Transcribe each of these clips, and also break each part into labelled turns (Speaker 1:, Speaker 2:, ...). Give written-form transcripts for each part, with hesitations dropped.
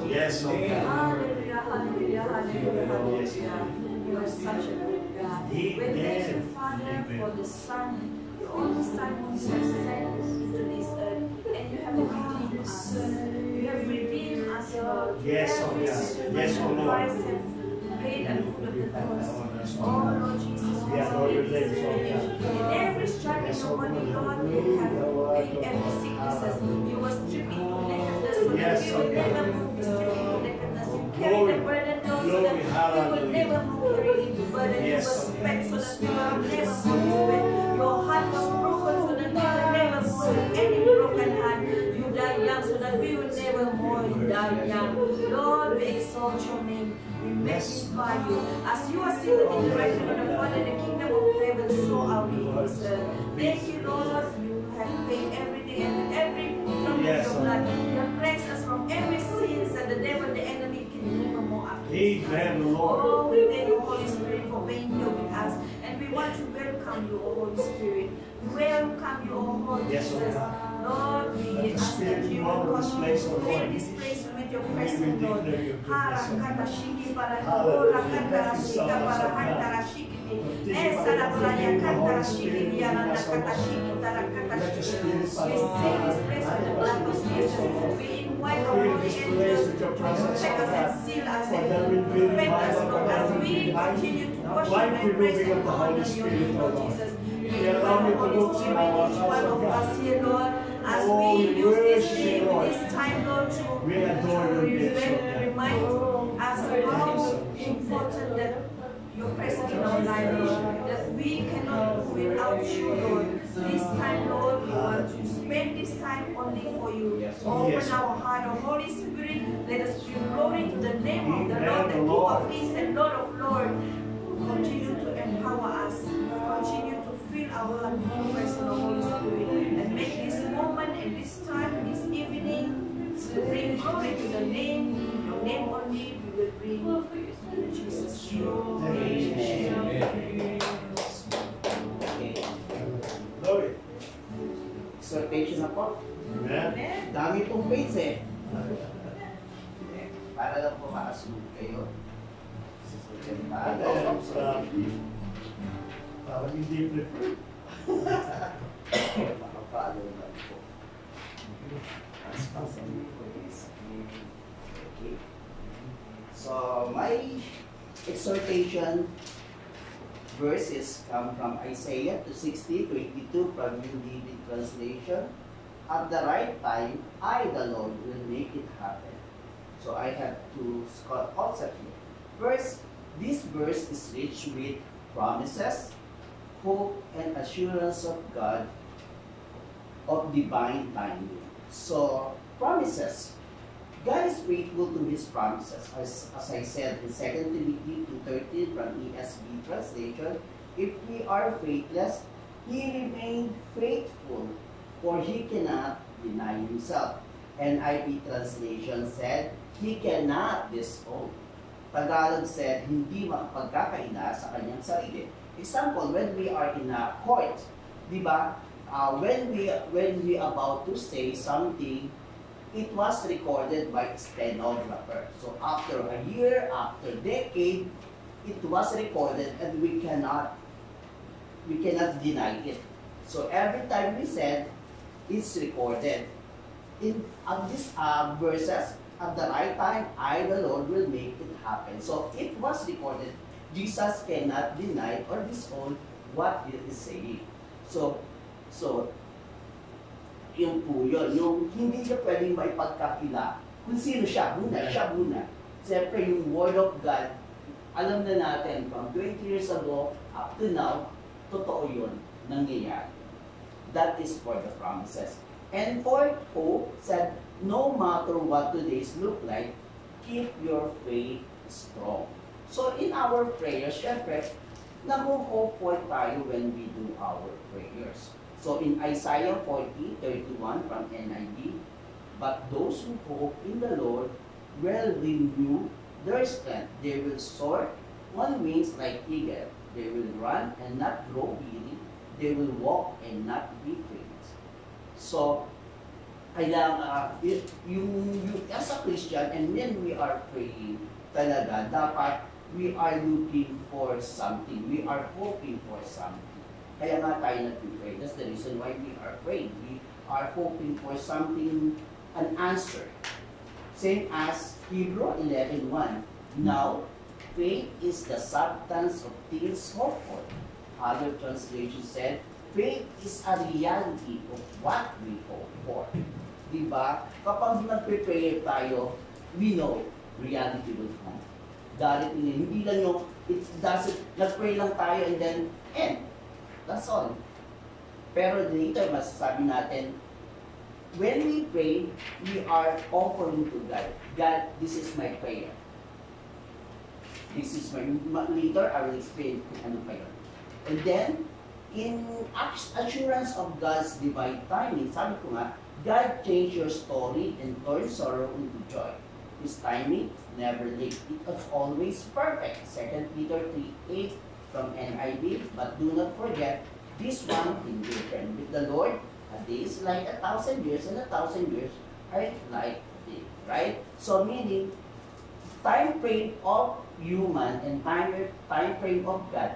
Speaker 1: Yes, oh God.
Speaker 2: Hallelujah, hallelujah, hallelujah, hallelujah. You are such a good God. We thank you, Father, for the Son, your only Son whom you have sent into this earth, and you have redeemed us. You have redeemed us, Lord.
Speaker 1: Yes, oh God. Yes, oh Lord.
Speaker 2: Christ has paid at the foot of the cross. Oh Lord Jesus,
Speaker 1: Yeah, Lord, your name is
Speaker 2: finished. In every stripe in your body, Lord, you have paid every sicknesses. You were stripping to nakedness so that we will never move stripping to nakedness. You carry the burden, Lord, so that we will never move carrying the burden. You were spent so that we will never move spent. Your heart was broken so that we will never move with any broken heart. You died young so that we will never more die young. Lord, we exalt your name. We magnify you. As you are seated in the right hand of the Father in the kingdom of heaven, so are we in this earth. Thank you, Lord. You have paid everything and every drop of your blood. You have cleansed us from every sin that the devil, the enemy can never more after.
Speaker 1: Amen, Lord.
Speaker 2: Oh, we thank you, Holy Spirit, for being here with us. And we want to welcome you, O Holy Spirit. Welcome you, O Holy Jesus. Lord, we ask that you will fill this place with your presence, Lord. Harakata shiki para hora kata shika para hantara shiki. Esa la playa kata shiki diana kata shiki tara kata shiki. We seal this place with the blood of Jesus. We invite our holy angels to protect us and seal us and prevent us, Lord, as we continue to worship and praise and honor your name, Lord Jesus. We invite the Holy Spirit, each one of us here, Lord, as we use this time, Lord, to remind us how important that your presence in our life is, that we cannot do without you, Lord. This time, Lord, we want to spend this time only for you. Open our heart, oh Holy Spirit, let us give glory to the name of the Lord, the King of Kings and Lord of Lords. Continue to empower us. Continue to fill our heart with your presence, oh Holy Spirit, and make this moment and this time, this evening, to bring glory to the name, your name only we will bring. In Jesus' name. Amen.
Speaker 1: Glory.
Speaker 3: Exhortation na po.
Speaker 1: Amen.
Speaker 3: Dami pong page eh. Para lang po makasunod kayo.
Speaker 1: Parang hindi prefer.
Speaker 3: Makapalo lang po. Okay. So, my exhortation verses come from Isaiah 60:22 from New Living Translation. At the right time, I, the Lord, will make it happen. So I have two concepts here. First, this verse is rich with promises, hope, and assurance of God of divine timing. So, promises. God is faithful to His promises. As I said in 2 Timothy 2:13 from ESV translation, if we are faithless, He remained faithful, for He cannot deny Himself. NIV translation said, He cannot disown. Tagalog said, hindi makapagkakaila sa kanyang sarili. Example, when we are in a court, di ba? When we about to say something, it was recorded by stenographer. So after a year, after decade, it was recorded and we cannot deny it. So every time we said, it's recorded. In these verses, at the right time, I, the Lord, will make it happen. So it was recorded. Jesus cannot deny or disown what He is saying. So yung po yun, yung hindi niya pwedeng maipagkakila kung sino siya muna. Siyempre, yung Word of God, alam na natin, from 20 years ago up to now, totoo yun, nangyayari. That is for the promises. And for hope, said, no matter what today's look like, keep your faith strong. So in our prayers, syempre, nag-hope for tayo when we do our prayers. So in Isaiah 40:31 from NIV, but those who hope in the Lord will renew their strength. They will soar on wings like eagle. They will run and not grow weary. They will walk and not be faint. So as a Christian, and when we are praying, talaga, dapat we are looking for something. We are hoping for something. Kaya nga tayo nag-pray. That's the reason why we are praying. We are hoping for something, an answer. Same as Hebrew 11:1. Now, faith is the substance of things hoped for. Other translations said, faith is a reality of what we hope for. Diba? Kapag nag-prayer tayo, we know reality will come. Darating yun. Hindi lang yung, it doesn't, nag-pray lang tayo and then, end. That's all. Pero later, masasabi natin, when we pray, we are offering to God. God, this is my prayer. This is my, later I will explain kung ano pa yun. And then, in assurance of God's divine timing, sabi ko nga, God changed your story and turned sorrow into joy. His timing is never late. It was always perfect. 2 Peter 3:8 from NIV. But do not forget this one thing, dear friend. With the Lord, a day is like 1,000 years, and 1,000 years are like a day. Right? So meaning, time frame of human and time frame of God,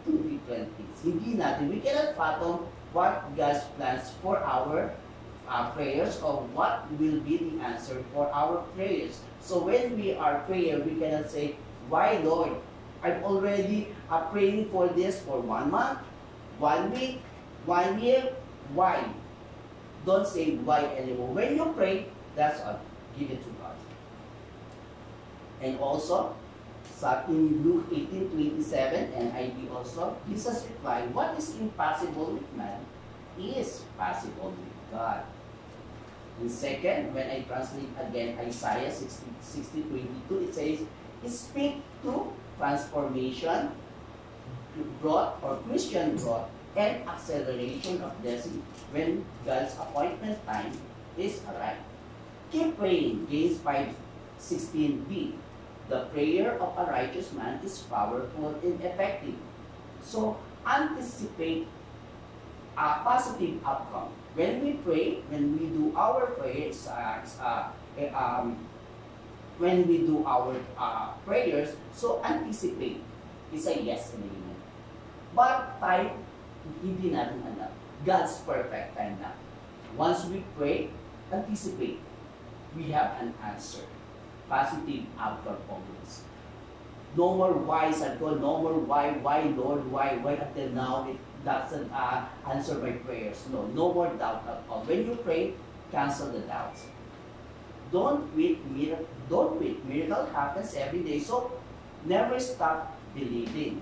Speaker 3: two different things. Hindi natin, we cannot fathom what God's plans for our prayers or what will be the answer for our prayers. So when we are praying, we cannot say, why Lord? I'm already praying for this for 1 month, 1 week, 1 year. Why? Don't say why anymore. When you pray, that's all. Give it to God. And also, sa in Luke 18:27 and NIV also, Jesus replied, what is impossible with man is possible with God. And second, when I translate again Isaiah 60:22, it says, speak to transformation, growth or Christian growth, and acceleration of blessing when God's appointment time is arrived. Keep praying, James 5:16b. The prayer of a righteous man is powerful and effective. So, anticipate a positive outcome. When we pray, when we do our prayers, so anticipate. It's a yes and amen. But time, hindi natin alam. God's perfect time na. Once we pray, anticipate. We have an answer. Positive outcome always. No more why, said God, no more why Lord, why until now it doesn't answer my prayers. No more doubt at all. When you pray, cancel the doubts. Don't quit, miracle happens every day. So, never stop believing.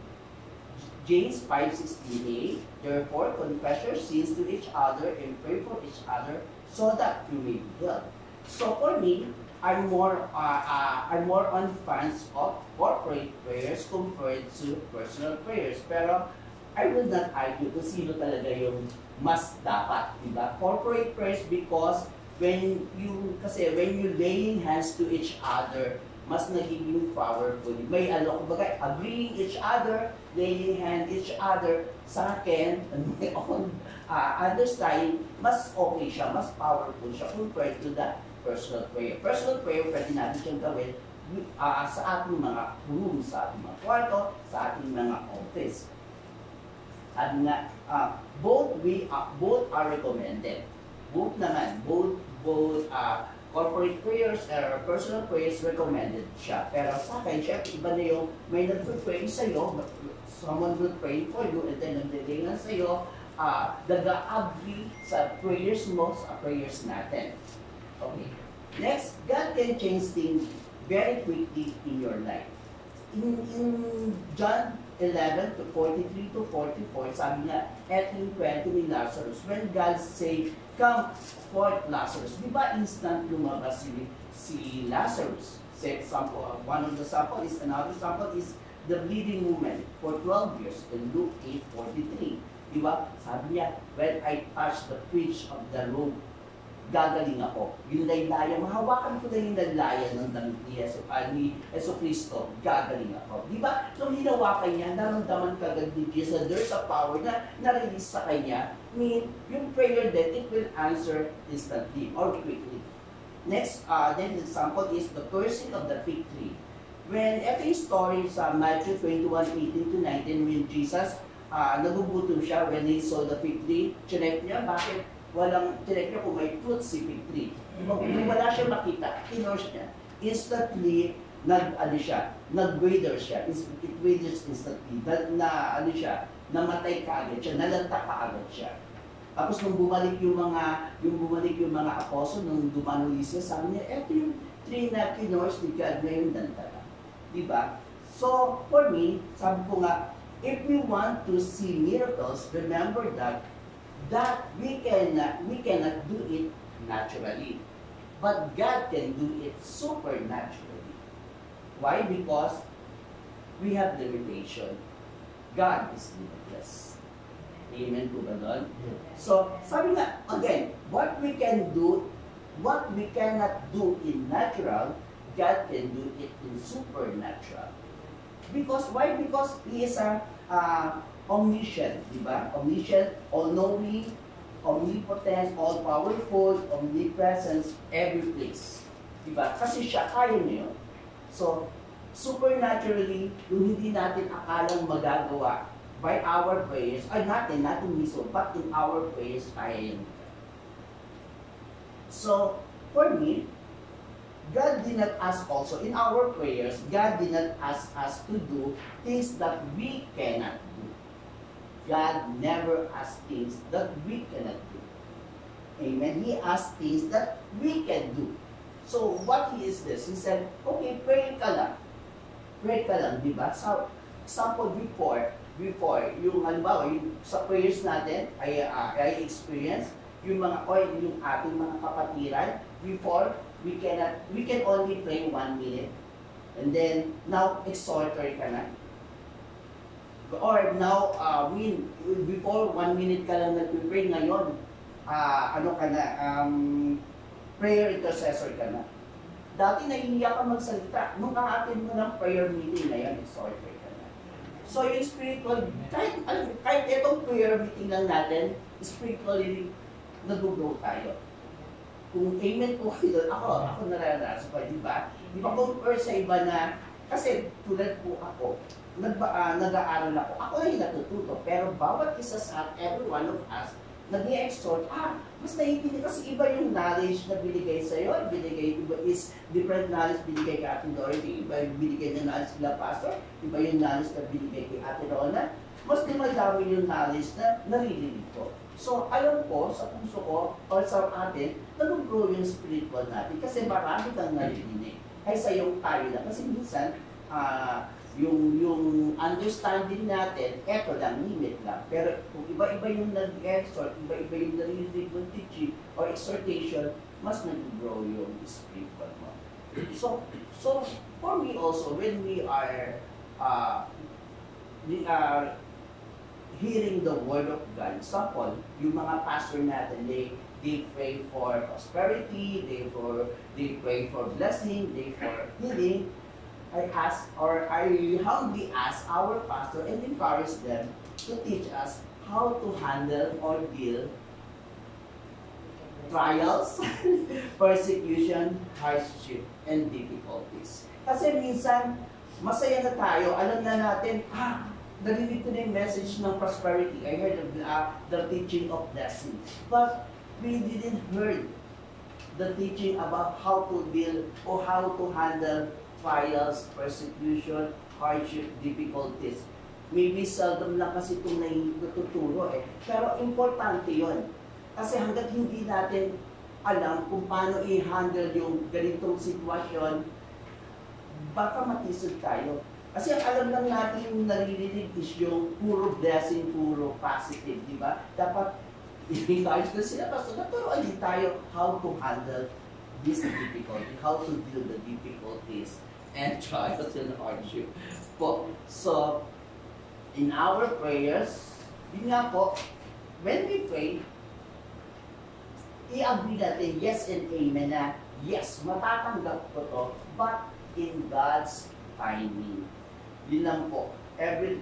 Speaker 3: James 5:16a, therefore confess your sins to each other and pray for each other so that you may be healed. So for me, I'm more on fans of corporate prayers compared to personal prayers. Pero I will not argue kung sino talaga yung mas dapat, diba? Corporate prayers because when you laying hands to each other, mas nagiging powerful. May kumbaga, agreeing each other, laying hand each other, sa akin, my own understanding, mas okay siya, mas powerful siya compared to the personal prayer. Personal prayer, pwede natin siyang gawin sa ating mga room, sa ating mga kwarto, sa ating mga office. At nga, both are recommended. Both corporate prayers or personal prayers recommended siya. Pero sa akin, syempre, iba na yung may nag-pray sa'yo, someone will pray for you, and then nagdilingan sa'yo, nag-agree sa prayers mo, sa prayers natin. Okay. Next, God can change things very quickly in your life. In John 11:43-44, sabi niya, at yung kwento ni Lazarus, when God say, come forth Lazarus, di ba instant lumabas si Lazarus? One of the sample is, another sample is the bleeding woman for 12 years in Luke 8:43. Di ba? Sabi niya, when I touch the fringe of the robe gagaling ako. Yung laylaya, mahawakan ko na yung laylaya ng damit ni Yeso Cristo, gagaling ako. Di ba? Nung hinawakan niya, naramdaman kagad ni Jesus, there's a power na na-release sa kanya. Yung prayer then, it will answer instantly or quickly. Next, then the example is the cursing of the fig tree. When every story sa Matthew 21:18 to 19, when Jesus nagugutom siya when he saw the fig tree, chinek niya, bakit chinek niya kung may fruit si fig tree. Kung wala siya makita, kinurse niya. Instantly, nag-wither siya. It withers instantly. Namatay ka agad siya, nalanta ka agad siya. Tapos nung bumalik yung mga apostol, nung dumano Jesus, sabi niya, eto yung tree na kinurse ni God, ngayon nalanta ka. Diba? So, for me, sabi ko nga, if we want to see miracles, remember that we cannot do it naturally. But God can do it supernaturally. Why? Because we have limitation. God is limitless. Amen po ba doon? So, sabi nga, again, what we cannot do in natural, God can do it in supernatural. Because, why? Because He is omniscient, di ba? Omniscient, all-knowing, omnipotent, all-powerful, omnipresence, every place. Di ba? Kasi siya, kaya niyo. So, supernaturally, yung hindi natin akalang magagawa by our prayers, ay natin mismo, but in our prayers, kaya yun. So, for me, God did not ask also, in our prayers, God did not ask us to do things that we cannot do. God never asked things that we cannot do. Amen. He asked things that we can do. So, what is this? He said, okay, pray ka lang. Pray ka lang, di ba? So, example, before, yung halimbawa, yung sa prayers natin, I experience, yung ating mga kapatiran, before, we can only pray 1 minute. And then, now, exhorter ka na. Or now, before 1 minute ka lang nag-pray, ngayon, prayer intercessor ka na. Dati nahihiya ka magsalita. Nung ka-attend mo ng prayer meeting, ngayon, exhorter ka na. So, yung spiritual, kahit itong prayer meeting lang natin, spiritually, nag-grow tayo. Kung amen po kayo, ako naranasan ko, di ba? Di ba compare sa iba na, kasi tulad po ako, nag-aaral ako ay natututo, pero bawat isa sa every one of us, nag-i-exhort, mas naiintindihan kasi iba yung knowledge na binigay sa'yo, iba is different knowledge binigay kay Ate Dorothy, iba yung binigay na knowledge kila Pastor, iba yung knowledge na binigay kay Ate Rona, mas dumadami yung knowledge na naririnig ko. So, alam ko, sa puso ko, or sa atin, nag-grow yung spiritual natin kasi marami kang naririnig. Kaysa yung tayo lang. Kasi minsan, yung understanding natin, eto lang, limit lang. Pero kung iba-iba yung nag-exhort, iba-iba yung naririnig ng teaching or exhortation, mas nag-grow yung spiritual mo. So for me also, when we are hearing the word of God, example, yung mga pastor natin, they pray for prosperity, they pray for blessing, they for healing. I humbly ask our pastor and encourage them to teach us how to handle or deal trials, persecution, hardship, and difficulties. Kasi minsan, masaya na tayo, alam na natin, narinig ko na yung message ng prosperity. I heard of the teaching of blessing. But we didn't heard the teaching about how to deal or how to handle trials, persecution, hardship, difficulties. Maybe seldom lang kasi itong natuturo eh. Pero importante yon. Kasi hanggat hindi natin alam kung paano i-handle yung ganitong sitwasyon, baka matisod tayo. Kasi ang alam lang natin yung naririnig is yung puro blessing, puro positive, di ba? Dapat i-encourage na sila, basta naturuan din tayo how to handle this difficulty, how to deal the difficulties and trials and hardship. So, in our prayers, yun nga po, when we pray, i-agree natin, yes and amen na, yes, matatanggap ko to, but in God's timing. Yun lang po.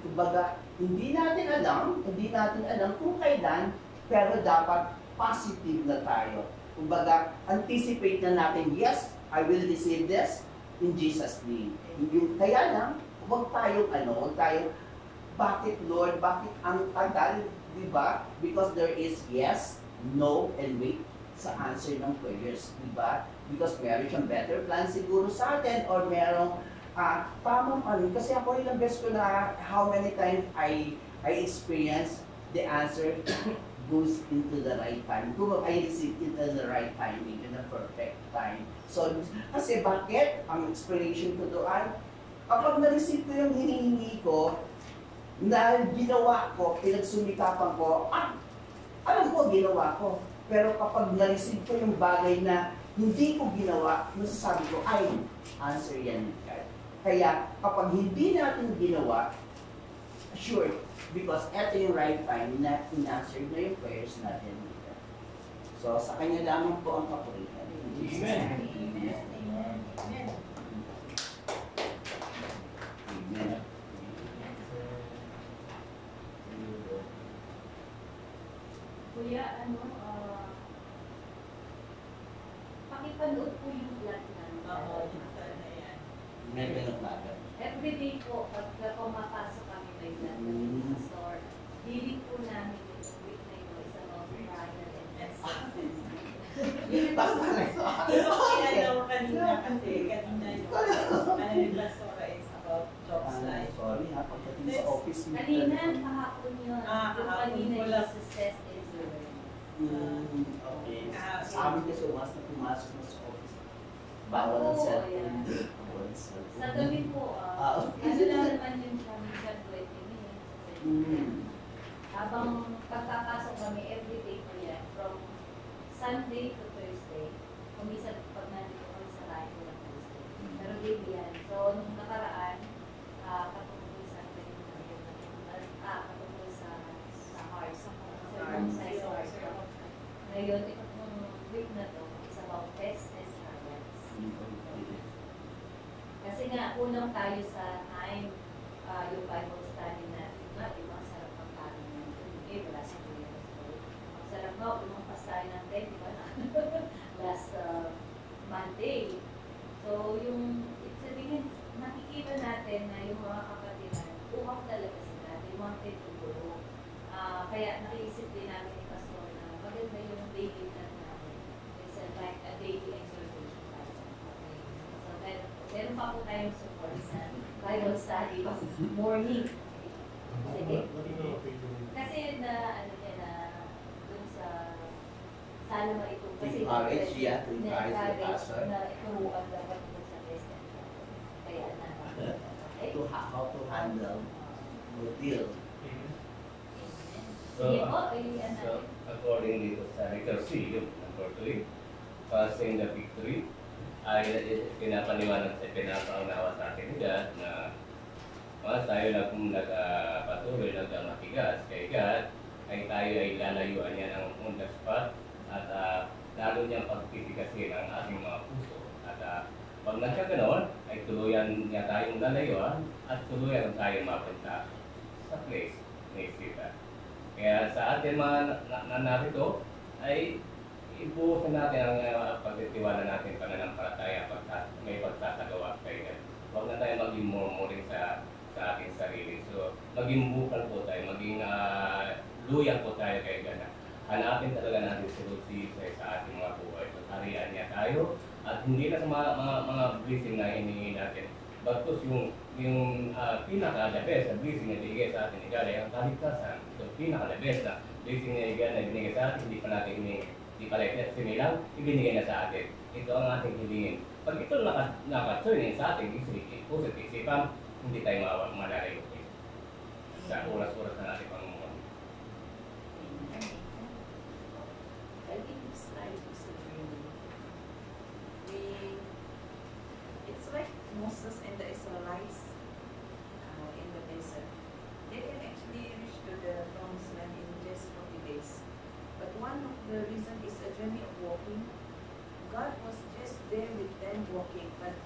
Speaker 3: Kumbaga, hindi natin alam kung kailan, pero dapat positive na tayo. Kumbaga, anticipate na natin, yes, I will receive this in Jesus' name. Kaya lang, huwag tayong, bakit Lord, bakit ang tagal, di ba? Because there is yes, no, and wait sa answer ng prayers, di ba? Because meron siyang better plan siguro sa atin, or merong tamang kasi ako ilang beses ko na how many times I experience the answer goes into the right time. Kung I receive it at the right timing, in the perfect time. So, kasi bakit? Ang explanation ko doon, kapag na-receive ko yung hinihingi ko, na ginawa ko, pinagsumikapan ko, alam ko ginawa ko. Pero kapag na-receive ko yung bagay na hindi ko ginawa, masasabi ko, ay, answer yan. Kaya kapag hindi natin ginawa, sure, because eto yung right time na in-answer na yung prayers natin. So, sa Kanya lamang po ang papurihan.
Speaker 1: Amen.
Speaker 2: Amen. Amen.
Speaker 3: Amen.
Speaker 4: Kuya, pakipanood po yung vlog namin.
Speaker 3: May pinaglagan.
Speaker 4: Everyday po, pagka pumapasok kami may vlog namin sa store, hiling po namin yung week na ito, isa mga trial and test.
Speaker 3: Basta na
Speaker 5: Kaya daw kanina kasi, kanina yung Basura is about jobs life.
Speaker 3: sorry ha, pagdating sa office.
Speaker 4: Kanina, kahapon yun.
Speaker 5: Ah,
Speaker 4: Yung
Speaker 5: kahapon
Speaker 4: kanina
Speaker 5: ko
Speaker 4: yung
Speaker 5: lang.
Speaker 4: test is
Speaker 3: Okay. Sa amin kasi once na pumasok na sa office, bawal ang
Speaker 4: Oo,
Speaker 3: cellphone.
Speaker 4: yan.
Speaker 3: Bawal ang cellphone.
Speaker 4: Sa gabi po,
Speaker 3: okay.
Speaker 4: ano lang naman yun siya, minsan 20 minutes. Habang pagkapasok kami, everyday po yan, from Sunday to Thursday. Kumisan pag nandito kami sa bahay ko ng Thursday. Pero daily yan. So, nung nakaraan, katungkol sa katungkol sa heart. Sa size heart. Ngayon, itong week na to, is about test and trials. Kasi nga, unang tayo sa time, yung Bible study natin nga, yung mga sarap ang pari natin. Okay, wala sa kuya. Ang sarap nga, lumampas tayo ng 10, di ba? Last Monday. So, yung, sabihin, nakikita natin na yung mga kapatiran, uhaw talaga sila. They wanted to grow. Kaya nakiisip din namin ni Pastor na maganda yung daily plan namin. It's like a daily exhortation plan. Okay. So, meron pa po tayong support sa Bible study morning. Sige. Kasi na, dun sa sana ito. Kasi
Speaker 3: Encourage, yeah, to encourage the
Speaker 4: na-encourage
Speaker 3: pastor.
Speaker 4: na ituruan dapat dun sa test and trial. Kaya na. Okay?
Speaker 3: How to handle the deal.
Speaker 4: Sige po, ilian
Speaker 6: So,
Speaker 4: natin.
Speaker 6: according dito sa Recursive, number 3, passing the victory, ay pinapaniwanag sa pinapaunawa sa atin ni God na once tayo nagpatuloy, nagmatigas kay God, ay tayo ay lalayuan niya ng on the spot at lalo niyang pagtitikasin ang ating mga puso. At pag nagkaganon, ay tuluyan niya tayong lalayuan at tuluyan tayong mapunta sa place ni Sita. Kaya sa atin mga narito ay ibuusin natin ang pagtitiwala natin pananampalataya may pagsasagawa kay God. Huwag na tayo maging murmuring sa ating sarili. So, maging bukal po tayo, maging luyan po tayo kay God. Hanapin talaga natin si Lord Jesus sa ating mga buhay. Pagkarian niya tayo at hindi na sa mga blessing na hinihingi natin. Bagkus yung pinaka-the best na blessing na binigay sa atin ni God ay ang kaligtasan. Yung pinaka-the best na blessing ni God na binigay sa atin, hindi pa natin hinihingi. Hindi pa natin sinilang, ibinigay na sa atin. Ito ang ating hilingin. Pag ito nakatsunin sa ating puso't isipan, hindi tayo malalayo. Sa oras-oras na natin pangungod.
Speaker 2: It's like Moses and the Israelites in the desert. They can actually reach to the promised land in just 40 days. But one of the reasons is a journey of walking. God was just there with them walking, but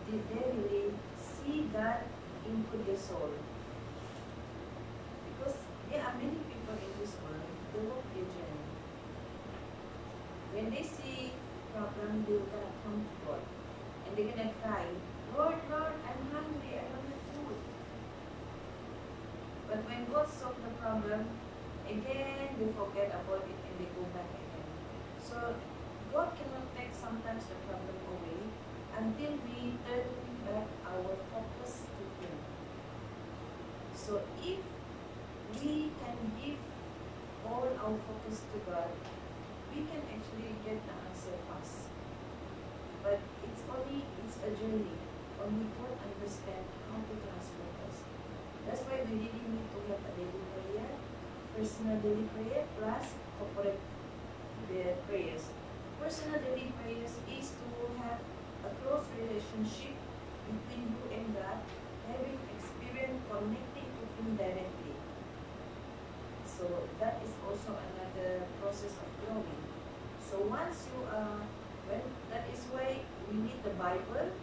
Speaker 2: did they really see God into their soul? Because there are many people in this world, they walk their journey. When they see problem, they're gonna come to God. And they're gonna cry, Lord, Lord, I'm hungry, I don't have food. But when God solves the problem, again they forget about it and they go back again. So God cannot take sometimes the problem away until we turn back our focus to Him. So if we can give all our focus to God, we can actually get the answer fast. But it's a journey. Only God understands how to transform us. That's why we really need to have a daily prayer, personal daily prayer, plus corporate prayers. Personal daily prayers is to have a close relationship between you and God, having experience connecting to Him directly. So that is also another process of growing. So once you are, well, that is why we need the Bible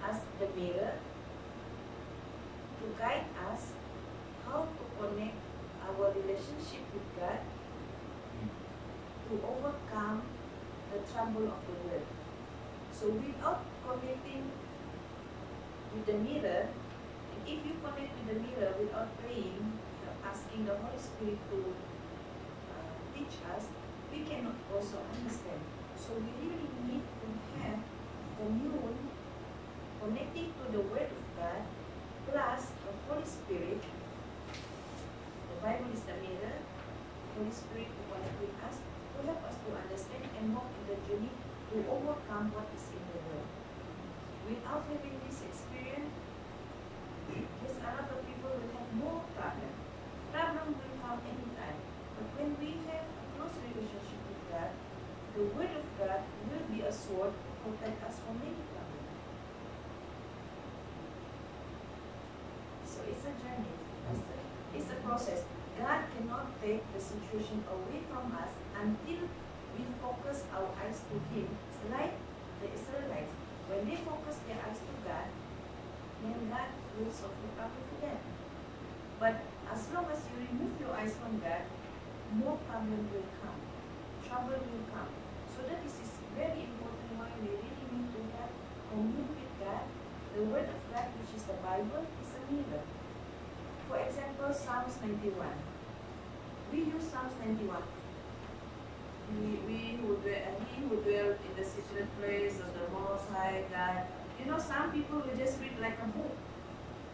Speaker 2: as the mirror to guide us how to connect our relationship with God to overcome the trouble of the world. So without connecting with the mirror, and if you connect with the mirror without praying, asking the Holy Spirit to teach us, we cannot also understand. So we really need to have commune, connecting to the Word of God, plus the Holy Spirit. The Bible is the mirror. The Holy Spirit will connect with us to help us to understand and walk in the journey to overcome what is in the world. Without having this experience, there's a lot of people will have more problem. Problem will come anytime. But when we have a close relationship with God, the Word of God will be a sword to protect us from many problems. So it's a journey. It's a process. God cannot take the situation away from us until we focus our eyes to Him. It's like the Israelites. When they focus their eyes to God, then God will solve the problem for them. But as long as you remove your eyes from God, more problem will come. Trouble will come. So that is very important why we really need to have commune with God. The Word of God, which is the Bible, is a mirror. For example, Psalms 91. We use Psalms 91. He who dwelt in the secret place of the Most High God. You know, some people will just read like a book.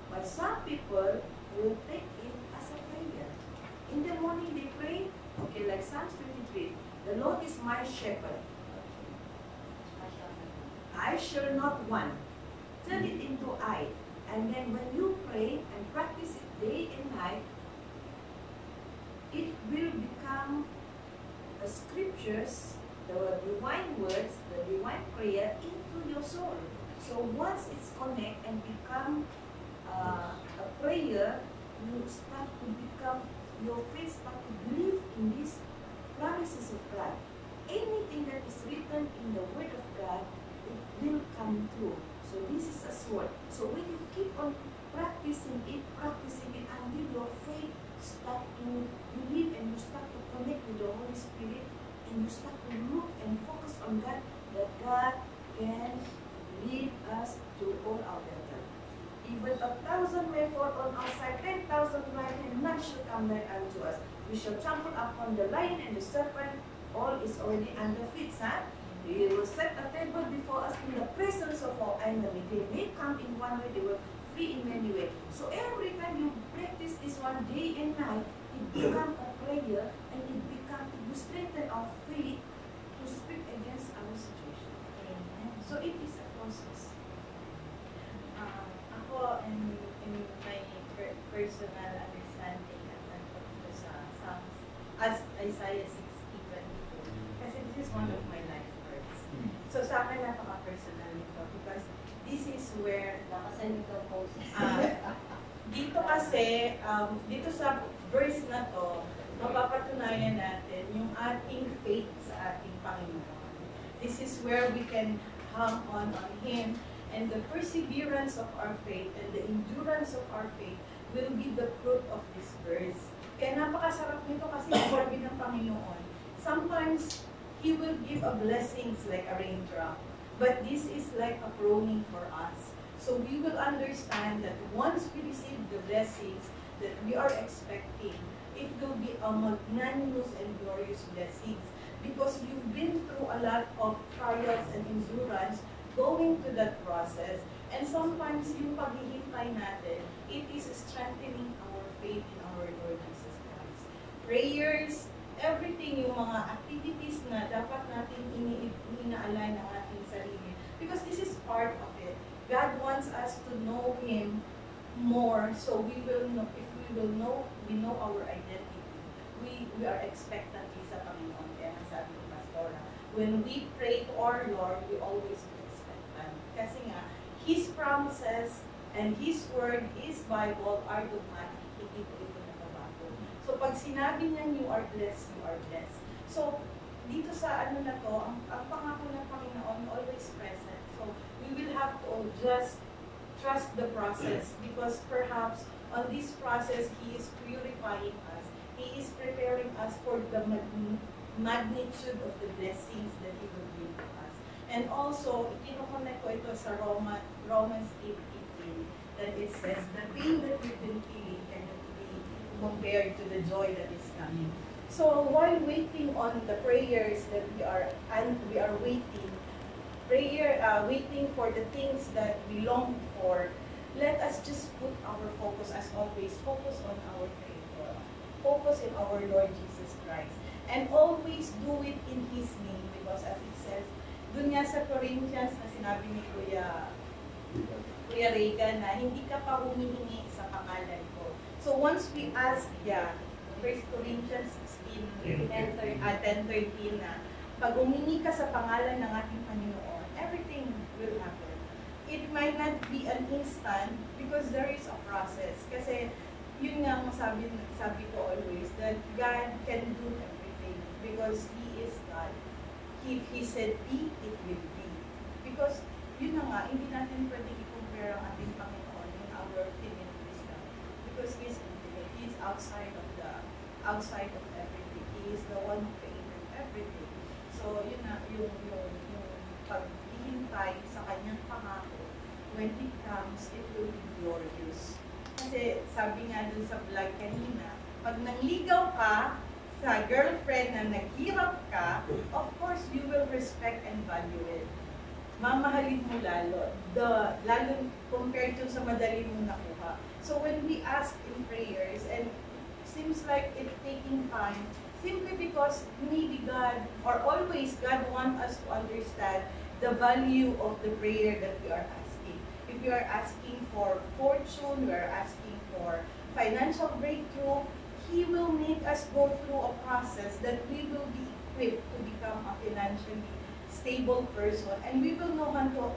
Speaker 2: But some people will take it as a prayer. In the morning they pray, okay, like Psalms 23. The Lord is my shepherd. I shall not want. Turn it into I. And then when you pray and practice it day and night, it will become the scriptures, the divine words, the divine prayer into your soul. So once it's connect and become a prayer, you start to become, your faith start to believe in these promises of God. Anything that is written in the Word of God, it will come true. So this is a sword. So when you keep on practicing it until your faith start to believe and you start to connect with the Holy Spirit and you start to look and focus on God, that God can lead us to all our battle. Even 1,000 may fall on our side, 10,000 right hand, none shall come nigh unto us. We shall trample upon the lion and the serpent, all is already under feet, huh? He will set a table before us in the presence of our enemy. They may come in one way, they will flee in many ways. So every time you practice this one day and night, it becomes a prayer and it becomes, you strengthen our faith to speak against our situation. Amen. So it is a process.
Speaker 5: Ako, in my personal understanding at sa Psalms, as Isaiah 60:22, kasi this is one of my life words. So sa akin, napaka-personal nito because this is where
Speaker 4: Nakasend ka post.
Speaker 5: dito kasi, dito sa verse na to, mapapatunayan natin yung ating faith sa ating Panginoon. This is where we can hang on Him, and the perseverance of our faith and the endurance of our faith will be the fruit of this verse. Kaya napakasarap nito kasi sabi ng Panginoon, sometimes He will give a blessings like a raindrop, but this is like a groaning for us. So we will understand that once we receive the blessings that we are expecting, it will be a magnanimous and glorious blessings because you've been through a lot of trials and endurance going to that process. And sometimes yung paghihintay natin, it is strengthening our faith in our Lord Jesus Christ. Prayers, everything, yung mga activities na dapat natin ina-align ng ating sarili. Because this is part of it. God wants us to know Him more, so we will know, if we know our identity. We are expectantly sa Panginoon. Kaya sabi ni Pastora, when we pray to our Lord, we always be expectant. Kasi nga, His promises and His word, His Bible are dogmatic. Hindi po ito nagbabago. So pag sinabi niya, you are blessed, you are blessed. So, dito sa ano na to, ang pangako ng Panginoon always present. So, we will have to just trust the process because perhaps on this process, He is purifying us. He is preparing us for the magnitude of the blessings that He will give to us. And also, ito sa Romans 8:18, that it says, the pain that we've been feeling cannot be compared to the joy that is coming. So while waiting on the prayers that we are waiting for the things that we long for, let us just put our focus, as always, focus on our Creator, focus in our Lord Jesus Christ, and always do it in His name, because as it says, dun nga sa Corinthians na sinabi ni Kuya Reagan na hindi ka pa humihingi sa pangalan ko. So once we ask, 1 Corinthians 10:13 na, pag humingi ka sa pangalan ng ating Panginoon, everything will happen. It might not be an instant because there is a process. Kasi yun nga sabi ko always, that God can do everything because He is God. If He said be, it will be. Because yun na nga, hindi natin pwede i-compare ang ating Panginoon in our finite wisdom. Because He is infinite. He is outside of everything. He is the one who created everything. So yun na, yung paghihintay sa kanyang pangako, when it comes, it will be glorious. Kasi sabi nga dun sa vlog kanina, pag nangligaw ka sa girlfriend na naghirap ka, of course, you will respect and value it. Mamahalin mo lalo compared to sa madali mong nakuha. So when we ask in prayers, and seems like it's taking time, simply because maybe God, or always God wants us to understand the value of the prayer that we are asking. If we are asking for fortune, we are asking for financial breakthrough, He will make us go through a process that we will be equipped to become a financially stable person, and we will know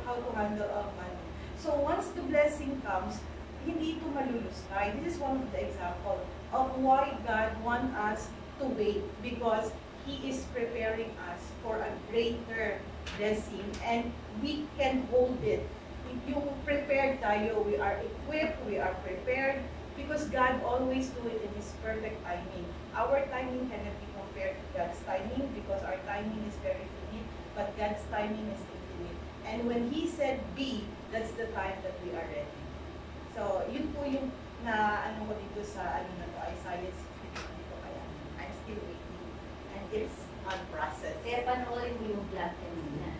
Speaker 5: how to handle our money. So once the blessing comes, hindi ito maluluskay. This is one of the example of why God wants us to wait, because He is preparing us for a greater blessing, and we can hold it. If yung prepared tayo, we are equipped, we are prepared, because God always do it in His perfect timing. Our timing cannot be compared to God's timing because our timing is very finite, but God's timing is infinite. And when He said be, that's the time that we are ready. So, yun po yung ko dito sa Isaiah 60 dito, kaya I'm still waiting. And it's on process.
Speaker 4: Kaya panoorin mo yung vlog kanina.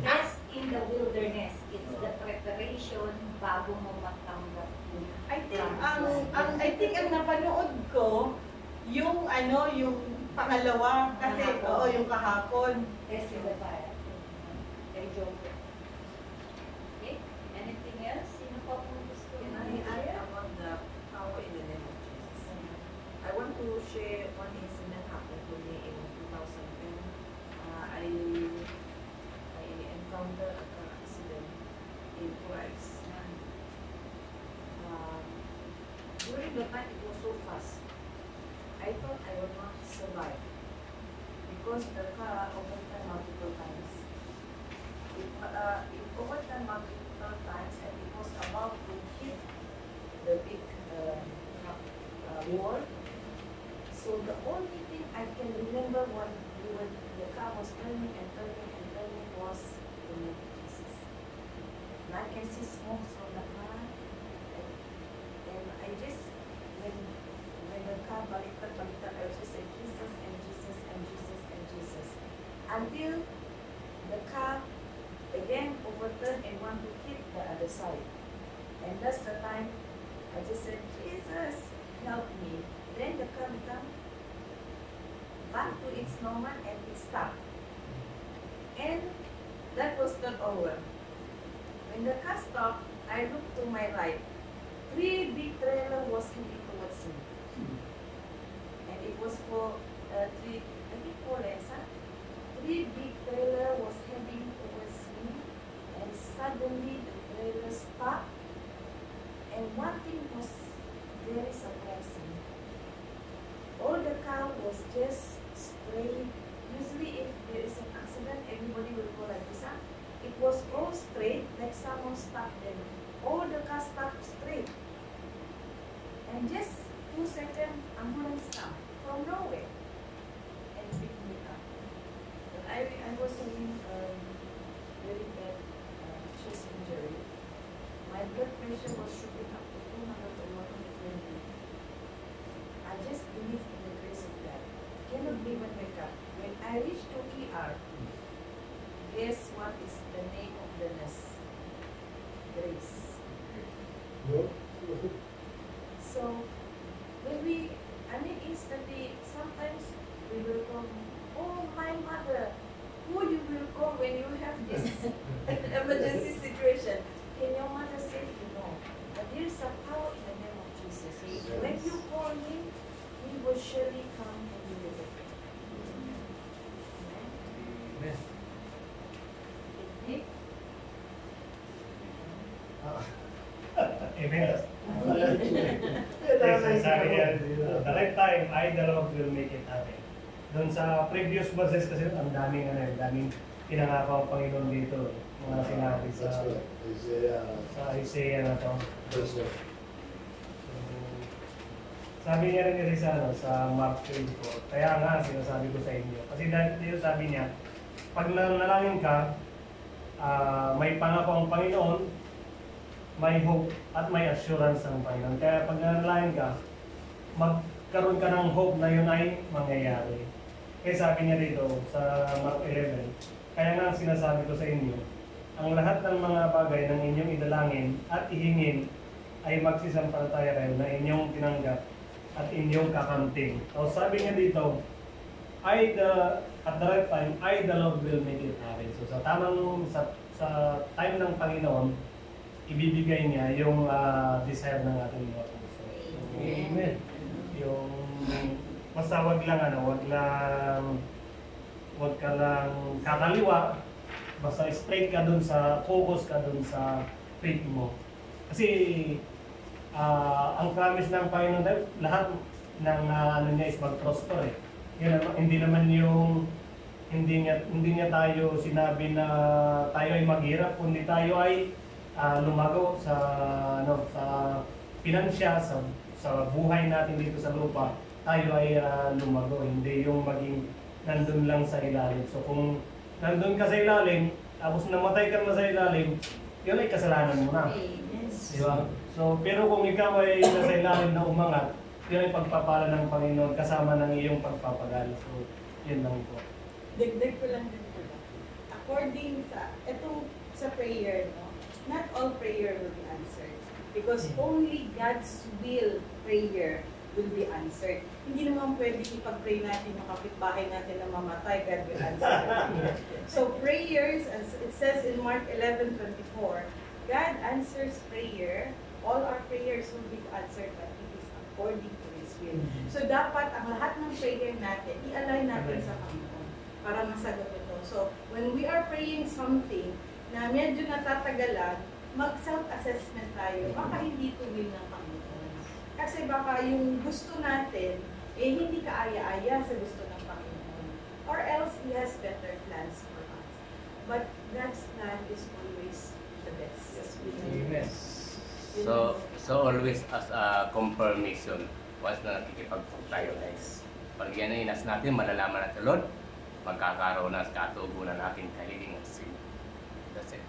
Speaker 4: Rest in the wilderness. It's the preparation bago mo matanggap yung
Speaker 5: I think ang napanood ko, yung pangalawa, kasi yung kahapon.
Speaker 4: Rest in the fire. Kay Joker. Okay? Anything else? Sino pa kung gusto?
Speaker 7: About the power in the name of Jesus. I want to share one incident happened to me in 2010. I encountered a car accident in Christ. During the time, it was so fast. I thought I would not survive because the car overturned multiple times. It overturned multiple times and it was about to hit the big wall. So the only thing I can remember when the car was turning and turning and turning was the name of Jesus. And I can see smoke from the car, and I just when the car baliktad, I was just say Jesus and Jesus and Jesus and Jesus until the car again overturned and want to hit the other side. And that's the time I just said, Jesus, help me. Then the car became back to its normal and it stopped. And that was not over. When the car stopped, I looked to my right. 3 big trailers was heading towards me. And it was for 4 lanes. 3 big trailers was heading towards me. And suddenly the trailer stopped. And one thing was very surprising. All the car was just straight. Usually if there is an accident, everybody will go like this. It was all straight, like someone stopped them. All the cars stopped straight. And just 2 seconds, ambulance come from nowhere and picked me up. But I was having very bad chest injury. My blood pressure was shooting up to 200 or 120. I just believe in the grace of God. Cannot even wake up. When I reached to ER, guess what is the name of the nurse? Grace. So, when instantly, sometimes we will call, oh my mother, who you will call when you have this emergency situation? Can your mother say no? But there is a power in the name of Jesus. When you call him, he will surely come and deliver. Amen. Amen.
Speaker 1: Amen. Sabi niya, the right time, I, the Lord, will make it happen. Doon sa previous verses kasi, ang daming pinangako ang Panginoon dito. Mga sinabi sa Isaiah na to. Sabi niya rin kasi sa Mark 24. Kaya nga, sinasabi ko sa inyo. Kasi dito sabi niya, pag nanalangin ka, may pangako ang Panginoon, may hope at may assurance ang Panginoon. Kaya pag nanalangin ka, magkaroon ka ng hope na yun ay mangyayari. Kaya sabi niya dito sa Mark 11, kaya nga sinasabi ko sa inyo, ang lahat ng mga bagay ng inyong idalangin at ihingin ay magsisampalataya kayo na inyong tinanggap at inyong kakamting. So sabi niya dito, at the right time, I the Lord will make it happen. So sa sa time ng Panginoon, ibibigay niya yung desire ng ating mga puso. Amen. Yung basta wag ka lang kakaliwa, basta straight ka dun sa, focus ka dun sa faith mo. Kasi ang promise ng Panginoon, lahat ng niya is mag-prosper eh. Yan, hindi niya tayo sinabi na tayo ay maghirap, kundi tayo ay lumago sa finansya, sa buhay natin dito sa lupa. Tayo ay lumago, hindi yung maging nandun lang sa ilalim. So kung nandun ka sa ilalim, tapos namatay ka na sa ilalim, yun ay kasalanan mo na. Diba? So, pero kung ikaw ay nasa ilalim na umangat, yun ay pagpapala ng Panginoon kasama ng iyong pagpapagal. So, yun lang po.
Speaker 5: Dagdag ko lang din po. According sa prayer, no, not all prayer will be answered. Because only God's will prayer will be answered. Hindi naman pwede ipag-pray natin yung kapitbahay natin na mamatay, God will answer. So prayers, as it says in Mark 11:24, God answers prayer. All our prayers will be answered, but it is according to His will. So dapat ang lahat ng prayer natin, i-align natin sa Panginoon para masagot ito. So when we are praying something na medyo natatagalan, mag-self-assessment tayo. Baka hindi ito will ng Panginoon. Kasi baka yung gusto natin, eh hindi kaaya-aya sa gusto ng Panginoon. Or else He has better plans for us. But God's plan is always the best.
Speaker 1: Amen.
Speaker 6: So always as a confirmation, once na nakikipag-talk tayo guys. Pag yan ay inas natin, malalaman natin, Lord, magkakaroon na katugunan natin kahiling at sin. That's it.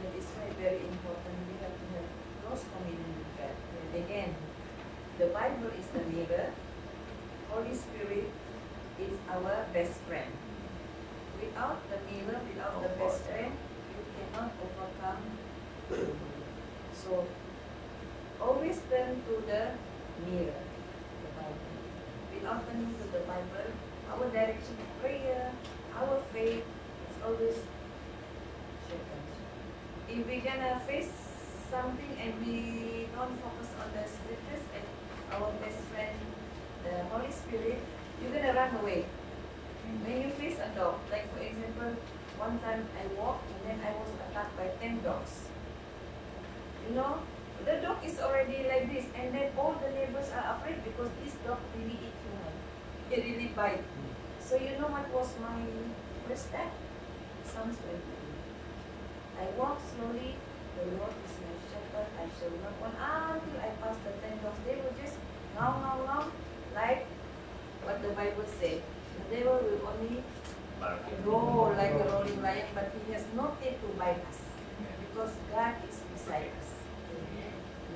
Speaker 7: That is why very important we have to have close communion with God. And again, the Bible is the mirror. Holy Spirit is our best friend. Without the mirror, without the best friend, you cannot overcome. So, always turn to the mirror, the Bible. Without turning to the Bible, our direction of prayer, our faith is always shaken. If we're gonna face something and we don't focus on the scriptures and our best friend, the Holy Spirit, you're gonna run away. When you face a dog, like for example, one time I walked and then I was attacked by 10 dogs. You know, the dog is already like this, and then all the neighbors are afraid because this dog really eat human. It really bite. So you know what was my first step? Psalms 23. I walk slowly, the Lord is my shepherd, I shall not want until I pass the 10 dogs. They will just now, like what the Bible said. The devil will only roar like a roaring lion, but he has no teeth to bite us because God is beside us.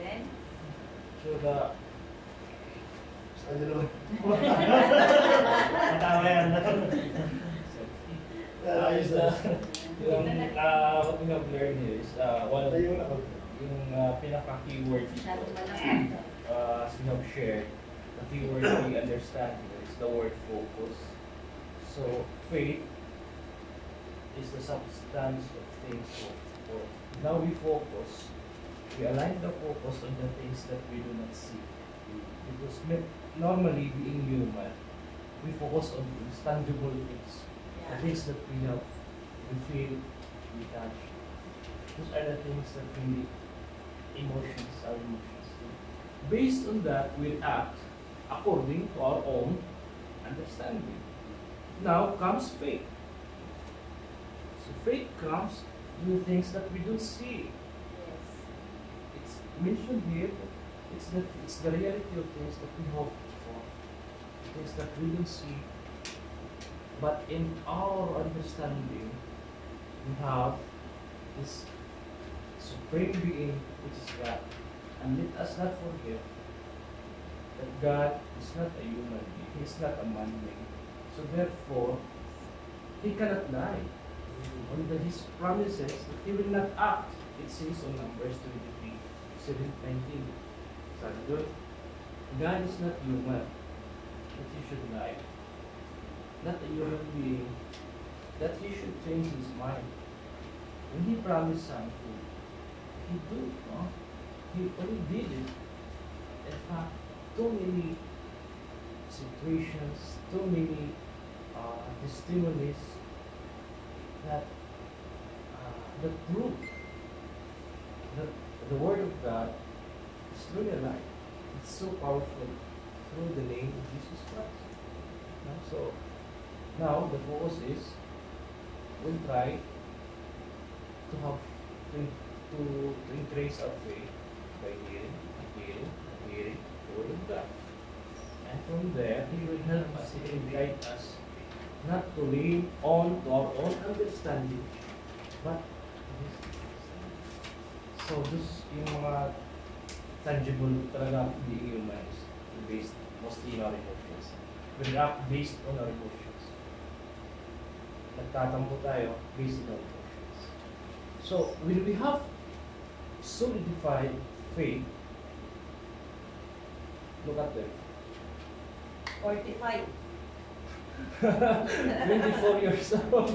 Speaker 7: Amen.
Speaker 1: So Matawa yan.
Speaker 8: What we have learned here is one of yung pinaka-keyword dito,
Speaker 4: Masyadong malaki.
Speaker 8: as we have shared, the keyword we understand here is the word focus. So faith is the substance of things hoped for. Now we focus, we align the focus on the things that we do not see. Because normally, being human, we focus on things, tangible things, the things that we have, we feel, we touch. Those are the things that we need, emotions, our emotions. Based on that, we act according to our own understanding. Now comes faith. So faith comes with things that we don't see.
Speaker 7: Yes.
Speaker 8: It's mentioned here. It's the reality of things that we hope for, things that we don't see. But in our understanding, we have this supreme being, which is God. And let us not forget that God is not a human being. He is not a man being. So therefore, He cannot lie. On His promises that He will not act. It says on Numbers 23, 19. Sabi doon, God is not human that He should lie. Not a human being that He should change His mind. When He promised something, He do. No? He already did it. In fact, too many situations, too many testimonies that prove that the Word of God is truly alive. It's so powerful through the name of Jesus Christ. So now the focus is we'll try to have to increase our faith by hearing the Word of God. And from there, He will help us, He will guide us not to lean on to our own understanding, but His understanding. So this yung mga tangible talaga being human is based mostly in our emotions. We react based on our emotions. Nagtatampo tayo based on our emotions. So when we have solidified faith, look at them.
Speaker 7: 45.
Speaker 8: 24 years old.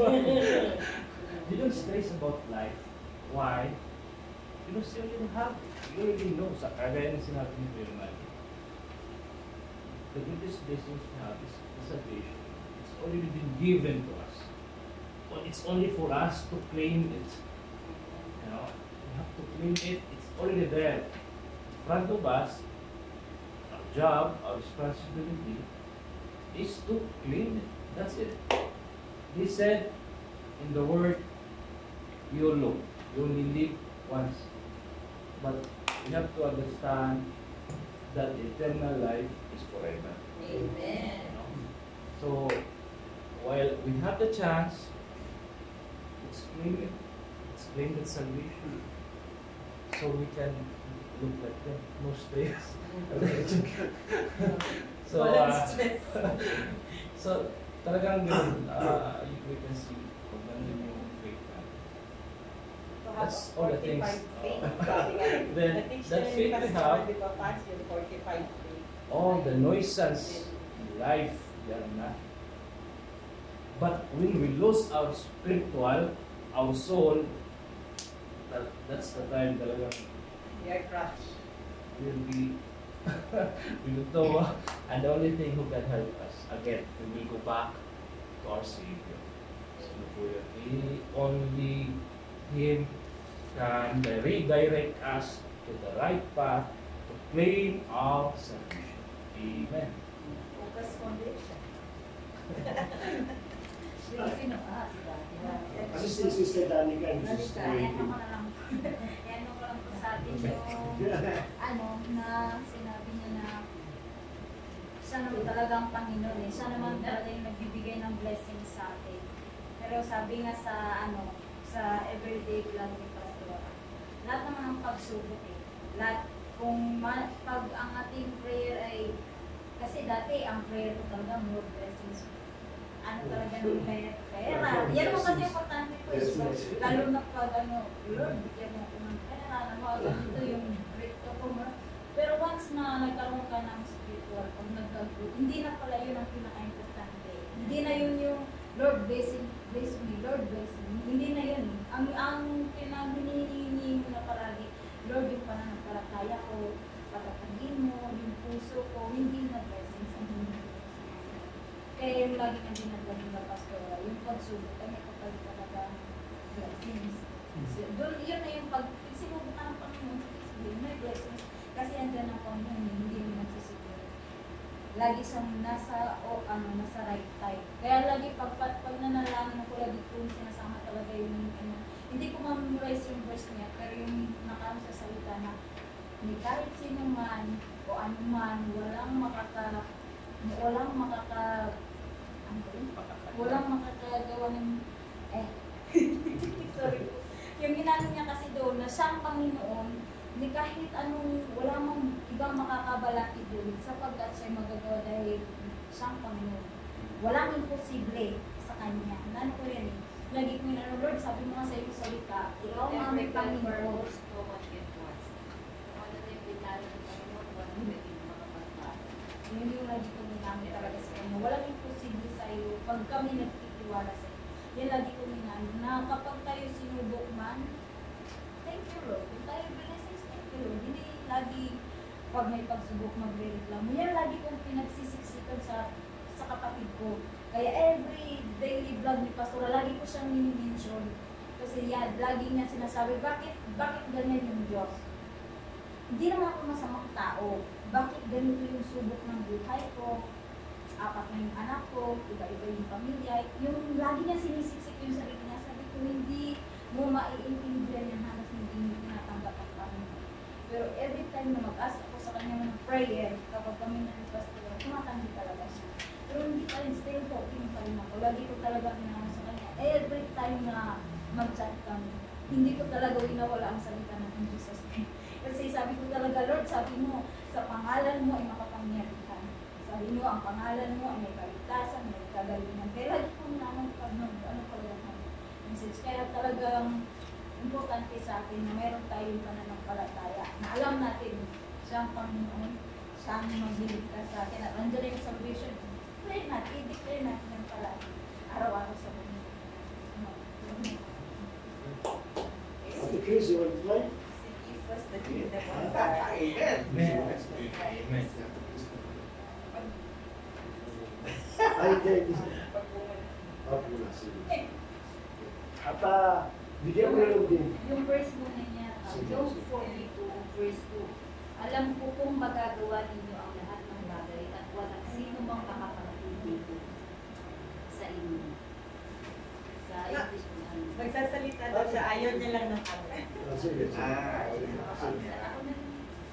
Speaker 8: You don't stress about life. Why? Because you already have it. You already know. Sa kagaya na sinabi ni Kuya Manny, the greatest blessings we have is salvation. It's already been given to us. But it's only for us to claim it. You know, we have to claim it. It's already there. In front of us, our job, our responsibility is to clean it. That's it. He said in the word, YOLO, you only live once. But we have to understand that eternal life is forever.
Speaker 4: Amen.
Speaker 8: So, while we have the chance, let's claim it. Let's claim that salvation. So we can look like them most days. So, so talagang ganun, we can see kung ganun yung faith natin. That's all the things. Then, that faith we have, all the nuisance in life, they are nothing. But when we lose our spiritual, our soul, that's the time talagang we'll be we will know, and the only thing who can help us, again, we will go back to our Savior. Only Him can redirect us to the right path to claim our salvation. Amen.
Speaker 5: Focus foundation.
Speaker 4: Sino ka?
Speaker 1: Kasi si Sister Danica, and
Speaker 4: Halika,
Speaker 1: Sister
Speaker 4: ano
Speaker 1: Waiting.
Speaker 4: ko na lang. Ano ko lang po sa atin yung na sinabi niya na siya naman talagang Panginoon eh. Siya naman talaga yung nagbibigay ng blessing sa atin. Pero sabi nga sa sa everyday vlog ni Pastor, lahat naman ng pagsubok eh. Lahat, pag ang ating prayer ay, kasi dati ang prayer ko talaga more blessings. Ano talaga ng pera. Yan mo kasi importante ko is, lalo na pag Lord, bigyan mo ako ng pera, na mga ganito yung breakthrough ko. Pero once na nagkaroon ka ng spiritual, pag nagkaroon, hindi na pala yun ang pinaka-importante. Hindi na yun yung Lord bless me, Lord bless me. Hindi na yun. Ang pinag-hinihingi mo na palagi, Lord, yung pananampalataya ko, patatagin mo, yung puso ko, hindi na blessings ang hindi. Kaya yung lagi kang dinagdag ng pastora, yung pagsubok, kanya kapag talaga blessings. So, doon, yun na yung pag sinubok ka ng Panginoon, may blessings. Kasi andyan ang Panginoon, hindi mo nagsisiguro. Lagi siyang nasa right time. Kaya lagi pag nanalangin ako, lagi kong sinasama talaga yung hindi ko ma-memorize yung verse niya, pero yung nakaano sa salita na ni kahit sino man o ano man, walang makakagawa ng sorry po. Yung inano niya kasi doon na siyang Panginoon, ni kahit anong wala mang ibang makakabalaki doon sapagkat siya magagawa dahil siyang Panginoon. Walang imposible sa Kanya. Ano ko yan eh. Lagi ko yung Lord, sabi mo nga sa iyong salita, ikaw ang aming Panginoon. Yun yung lagi ko namin talaga sa Kanya. Walang imposible sa iyo pag kami nagtitiwala sa iyo. Yan lagi ko namin na kapag tayo sinubok man, thank you Lord. Kung tayo blessings, thank you Lord. Hindi lagi pag may pagsubok magre-reklamo. Yan lagi kong pinagsisiksikan sa kapatid ko. Kaya every daily vlog ni Pastora, lagi ko siyang mini-mention. Kasi yan, lagi niya sinasabi, bakit ganyan yung Diyos? Hindi naman ako masamang tao. Bakit ganito yung subok ng buhay ko? Apat na yung anak ko, iba-iba yung pamilya. Yung lagi niya sinisiksik yung sarili niya, sabi ko, hindi mo maiintindihan yan halos hindi mo tinatanggap ang Panginoon. Pero every time na mag-ask ako sa kanya ng prayer, kapag kami na ni Pastor, tumatanggi talaga siya. Pero hindi pa rin, still hoping pa rin ako. Lagi ko talaga ginagawa sa kanya. Every time na mag-chat kami, hindi ko talaga winawala ang salita ng Jesus name. Kasi sabi ko talaga, Lord, sabi mo, sa pangalan mo ay makapangyarihan. Sabi mo, ang pangalan mo ay may kaligtasan, may kagalingan. Kaya lagi kong naman pag talaga message. Kaya talagang importante sa akin na meron tayong pananampalataya. Na alam natin, siyang Panginoon, siyang magliligtas sa atin. At nandiyan yung salvation. Declare natin, i-declare natin yung palagi. Araw-araw sa mundo.
Speaker 1: Ate Chris, you want to play?
Speaker 3: Amen.
Speaker 8: Amen.
Speaker 1: Ay, hindi. At bigyan mo na lang din.
Speaker 4: Yung verse muna niya, Job 42, verse 2. Alam ko kung magagawa ninyo ang lahat ng bagay at walang sino mang makakapagpipigil sa inyo. Sa English ko ano.
Speaker 5: Magsasalita daw siya, ayaw niya lang ng camera.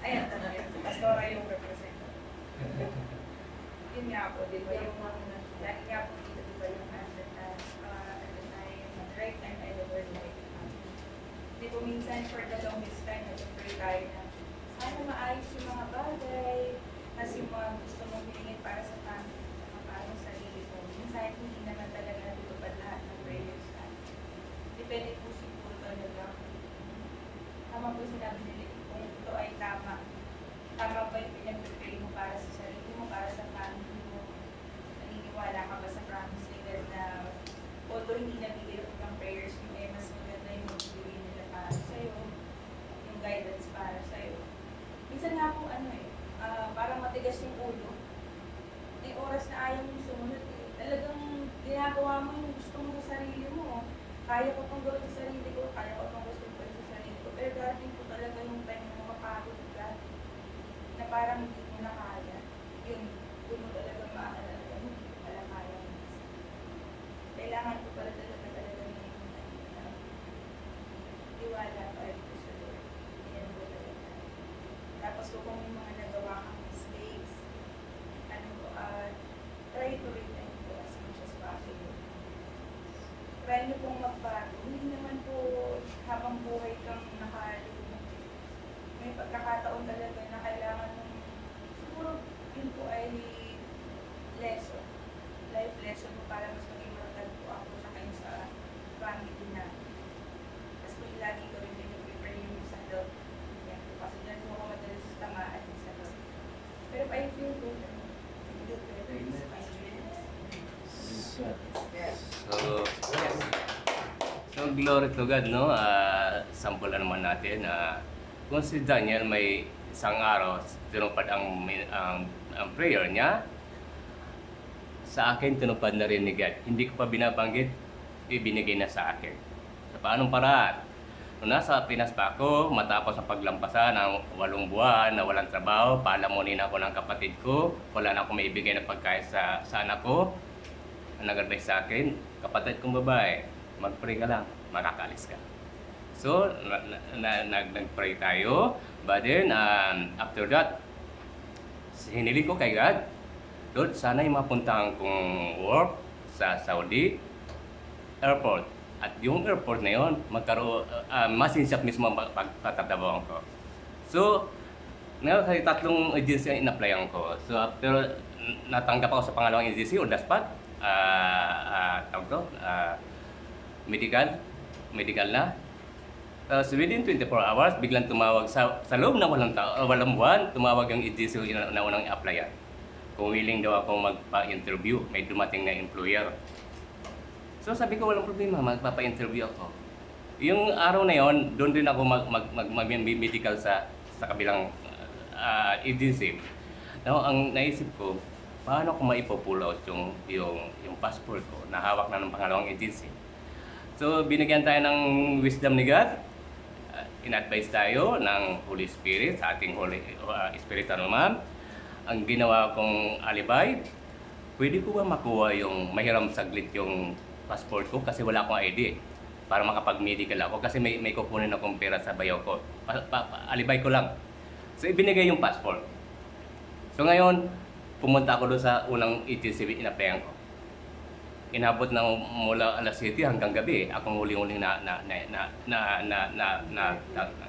Speaker 5: Ayan, talaga. Pastora yung representative. Yun nga po, di ba? Yung lagi nga po dito, di ba yung answer na at the time, at the right time, at the word right. Di po minsan for the longest time, nag-pray tayo na sana maayos yung mga bagay, kasi yung mga gusto mong hilingin para sa family, sa parang sarili ko. Minsan, hindi naman talaga natutupad lahat ng prayers natin. Depende po siguro talaga. Tama po sinabi nila kung ito ay tama. Tama ba yung pinag-pray mo para sa sarili mo, para sa family mo? Naniniwala ka ba sa promise ni God na although hindi nabigay ako ng prayers mo, eh mas maganda yung magbibigay nila para sa'yo, yung guidance para sa'yo. Minsan nga po parang matigas yung ulo. May oras na ayaw mong sumunod eh. Talagang ginagawa mo yung gusto mo sa sarili mo. Kaya ko pang gawin sa sarili ko, kaya ko pang gusto ko sa sarili ko. Pero darating po talaga yung time na makapagod ka, na parang hindi mo na kaya. Yun, doon mo talaga maaalala, hindi ko pala kaya. Kailangan ko pala talaga yung tiwala pa rin ko sa Lord. Yan po talaga. Tapos kung may mga nagawa kang mistakes, try to repent po as much as possible. Try nyo pong magbago. Hindi naman po habang buhay kang nakalulong. May pagkakataon talaga na kailangan ng, siguro yun po ay lesson. Life lesson po para mas maging matatag po ako sa kayo sa family na. Tapos po lagi ko rin pinag-prepare yung sa health. Yan po. Kasi dyan po ako madalas tamaan sa health. Pero I feel good.
Speaker 6: So glory to God, no? Sample naman natin kung si Daniel may isang araw tinupad ang prayer niya, sa akin tinupad na rin ni God. Hindi ko pa binabanggit, ibinigay na sa akin. Sa paanong paraan? Nung nasa Pinas pa ako, matapos ang paglampasan ng 8 buwan na walang trabaho, palamunin ako ng kapatid ko, wala na akong maibigay na pagkain sa anak ko. Ang nag-advise sa akin, kapatid kong babae, mag-pray ka lang, makakalis ka. So, nag-pray tayo, but then, after that, hinili ko kay God, Lord, sana yung mapuntahan kong work sa Saudi airport. At yung airport na yun, masinsap mismo ang pagtatrabaho ko. So, ngayon kasi 3 agency ang in-applyan ko. So, after natanggap ako sa pangalawang agency, on the spot, medical na. So, within 24 hours, biglang tumawag sa loob ng walang buwan, tumawag yung agency na unang i-applyan. Kung willing daw ako magpa-interview, may dumating na employer. So sabi ko, walang problema, magpapa-interview ako. Yung araw na yon, doon din ako mag-medical sa kabilang agency. Now, ang naisip ko, paano ko maipo-pull out yung passport ko na hawak na ng pangalawang agency. So binigyan tayo ng wisdom ni God. In-advise tayo ng Holy Spirit sa ating Holy Spirit Ma'am. Ang ginawa kong alibay, pwede ko ba makuha yung mahiram saglit yung passport ko kasi wala akong ID para makapag-medical ako kasi may kukunin akong pera sa bayaw ko. Alibay ko lang. So ibinigay yung passport. So ngayon, pumunta ako doon sa unang ETC in-applyan ko. Inabot ng mula alas 7 hanggang gabi. Akong huling-huling na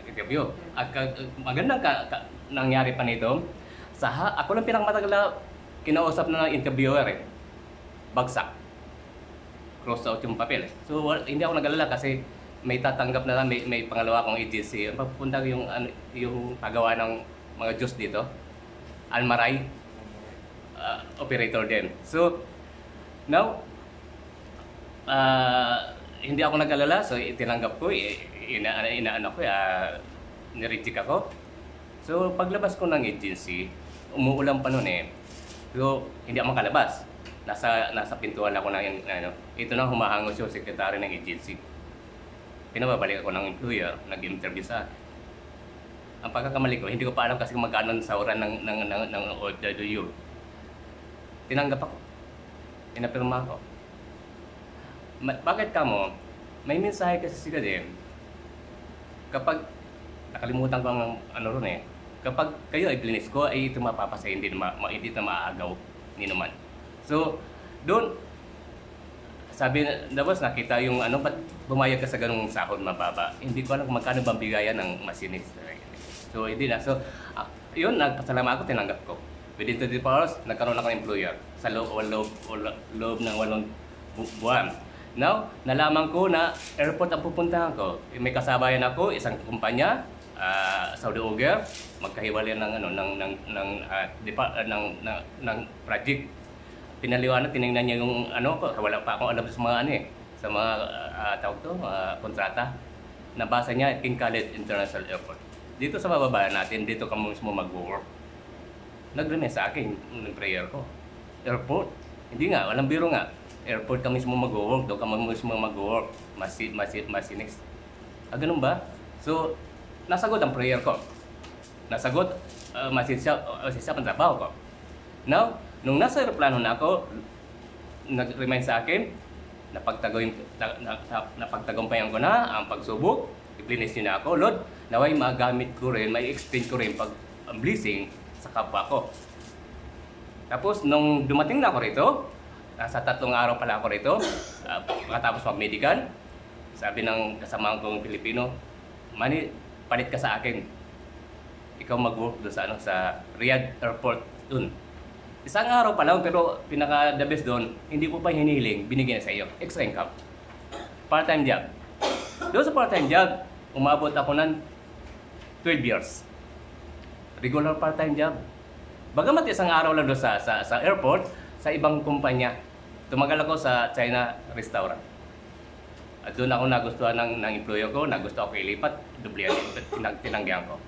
Speaker 6: interview. At magandang nangyari pa nito, ako lang pinakamatagal na kinausap na ng interviewer eh. Bagsak. Cross out yung papel. So hindi ako nag-alala kasi may tatanggap na lang, may pangalawa akong agency. Papunta yung pagawa ng mga Diyos dito. Almaray operator din. So now hindi ako nag-alala, so tinanggap ko, nireject ako. So paglabas ko ng agency, umuulan pa noon eh. So hindi ako makalabas. Nasa pintuan ako ng ito na humahangos yung sekretary ng agency. Pinababalik ako ng employer, nag-interview sa akin. ang pagkakamali ko, hindi ko pa alam kasi kung magkano sa oran ng OWU. Tinanggap ako. Pinapirma ako. Bakit ka mo? May mensahe kasi sila din. Kapag, nakalimutan ko ang ano ron eh, kapag kayo ay blinis ko, ay ito mapapasa, hindi na maaagaw ni naman. So, doon, sabi, tapos nakita yung ano, ba't bumayag ka sa ganung sahod mababa? Hindi ko alam kung magkano bang bigayan ng masinis. So, hindi na. So, yun, nagpasalamat ako, tinanggap ko. Within 24 hours, nagkaroon ako ng employer sa loob ng 8 buwan. Now, nalaman ko na airport ang pupuntahan ko. May kasabayan ako, isang kumpanya, Saudi Oger, magkahiwalay ng ano ng project. Pinaliwanag, tiningnan niya yung ano ko, wala pa akong alam sa mga ano eh, sa mga tawag to, kontrata. Nabasa niya King Khalid International Airport. Dito sa bababa natin, dito ka mismo mag-work. Nag-remain sa akin yung prayer ko. Airport, hindi nga, walang biro nga. Airport ka mismo mag-work, doon ka mismo mag-work, masinis. Ganun ba? So, nasagot ang prayer ko. Nasagot, masisya ang trabaho ko. Now, nung nasa aeroplano na ako, nag-remind sa akin, napagtagumpayan ko na ang pagsubok, i-blinis niyo na ako, Lord, naway magamit ko rin, may extend ko rin ang blessing sa kapwa ko. Tapos, nung dumating na ako rito, nasa 3 araw pala ako rito, pagkatapos mag-medical, sabi ng kasamahan kong Pilipino, Manny, palit ka sa akin. Ikaw mag-work doon sa, sa Riyadh Airport doon. Isang araw pa lang, pero pinaka-the best doon, hindi ko pa hinihiling, binigyan sa iyo. Extra income. Part-time job. Doon sa part-time job, umabot ako ng 12 years. Regular part-time job. Bagamat isang araw lang doon sa airport, sa ibang kumpanya. Tumagal ako sa China restaurant. At doon ako nagustuhan ng employer ko, nagustuhan ako ilipat, dublihan, tinanggihan ko.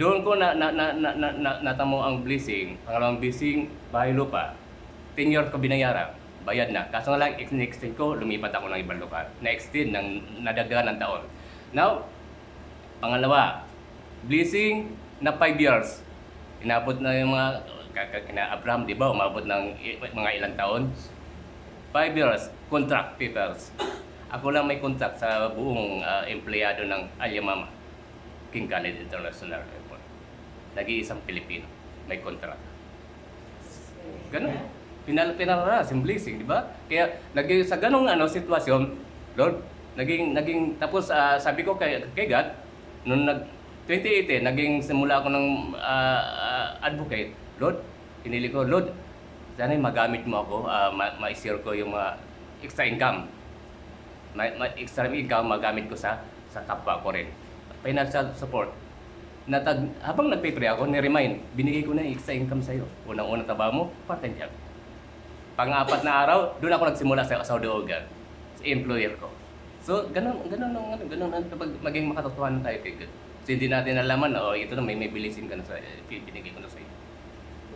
Speaker 6: Doon ko natamo ang blessing, pangalawang blessing, bahay lupa. 10 years ko binayaran, bayad na. Kaso nga lang, extend ko, lumipat ako ng ibang lugar. Na-extend, nadagdagan ng taon. Now, pangalawa, blessing na 5 years. Inabot na yung mga kina Abraham, di ba, umabot ng mga ilang taon. 5 years, contract papers. Ako lang may contract sa buong empleyado ng Alyamama, King Khalid International Airport. Nag-iisang Pilipino, may contract. Ganun. Pinaranas yung blessing, di ba? Kaya sa ganung sitwasyon, Lord, naging tapos sabi ko kay God, nung 2018, naging simula ako ng advocate, Lord, pinili ko, Lord, sana magamit mo ako, ma-share ko yung mga extra income. Extra income magamit ko sa kapwa ko rin. Financial support. Habang nagpe-pray ako, ni-remind, binigay ko na yung extra income sa'yo. Unang-unang trabaho mo, part-time job. Pang-4 na araw, doon ako nagsimula sa Saudi Oger, sa employer ko. So, ganun maging makatotohanan tayo kay God. So, hindi natin nalaman na, ito na, may bilisin ka na sa binigay ko na sa'yo.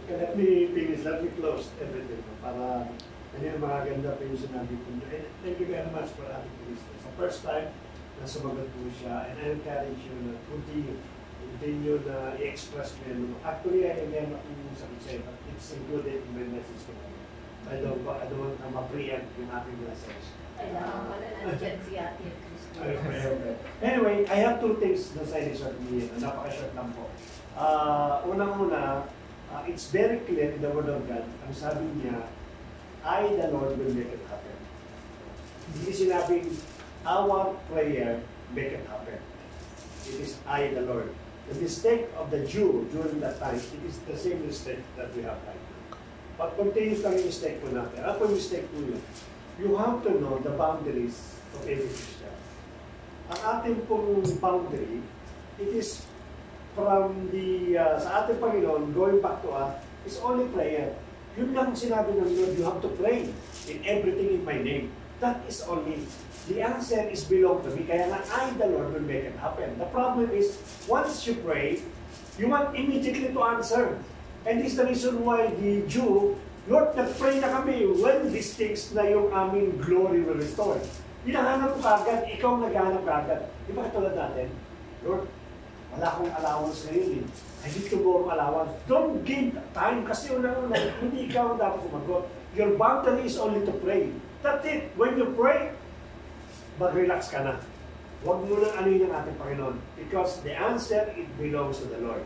Speaker 9: Okay, let me close everything para kanina mga ganda pa yung sinabi ko. And thank you very much for having this. It's the first time na sumagot po siya, and I encourage you na continue na i-express mo yun. Actually, I again akong sabi sa'yo, but it's included in my message to you. I don't want to ma-preempt yung ating message. Anyway, I have 2 things na sa inyo sabihin. Napaka-short lang po. Unang-una, it's very clear in the Word of God. Ang sabi niya, I, the Lord, will make it happen. Hindi sinabing, our prayer, make it happen. It is I, the Lord. The mistake of the Jew during that time, it is the same mistake that we have right now. But continuous lang yung mistake po natin. Ano po yung mistake po yun? You have to know the boundaries of every Christian. Ang ating pong boundary, it is from the, sa ating Panginoon, going back to us, is only prayer. Yun lang sinabi ng Lord, you have to pray in everything in my name. That is only. The answer is belong to me. Kaya nga, I, the Lord, will make it happen. The problem is, once you pray, you want immediately to answer. And this is the reason why the Jew, Lord, nag-pray na kami when these things na yung aming glory will restore. Hinahanap ko kagad, ikaw naghahanap kagad. Di ba katulad natin? Lord, wala akong allowance ngayon eh. I need to borrow allowance. Don't give time kasi unang-una, hindi ikaw dapat sumagot. Your boundary is only to pray. That's it. When you pray, mag-relax ka na. Huwag mo nang anuhin ang ating Panginoon. Because the answer, it belongs to the Lord.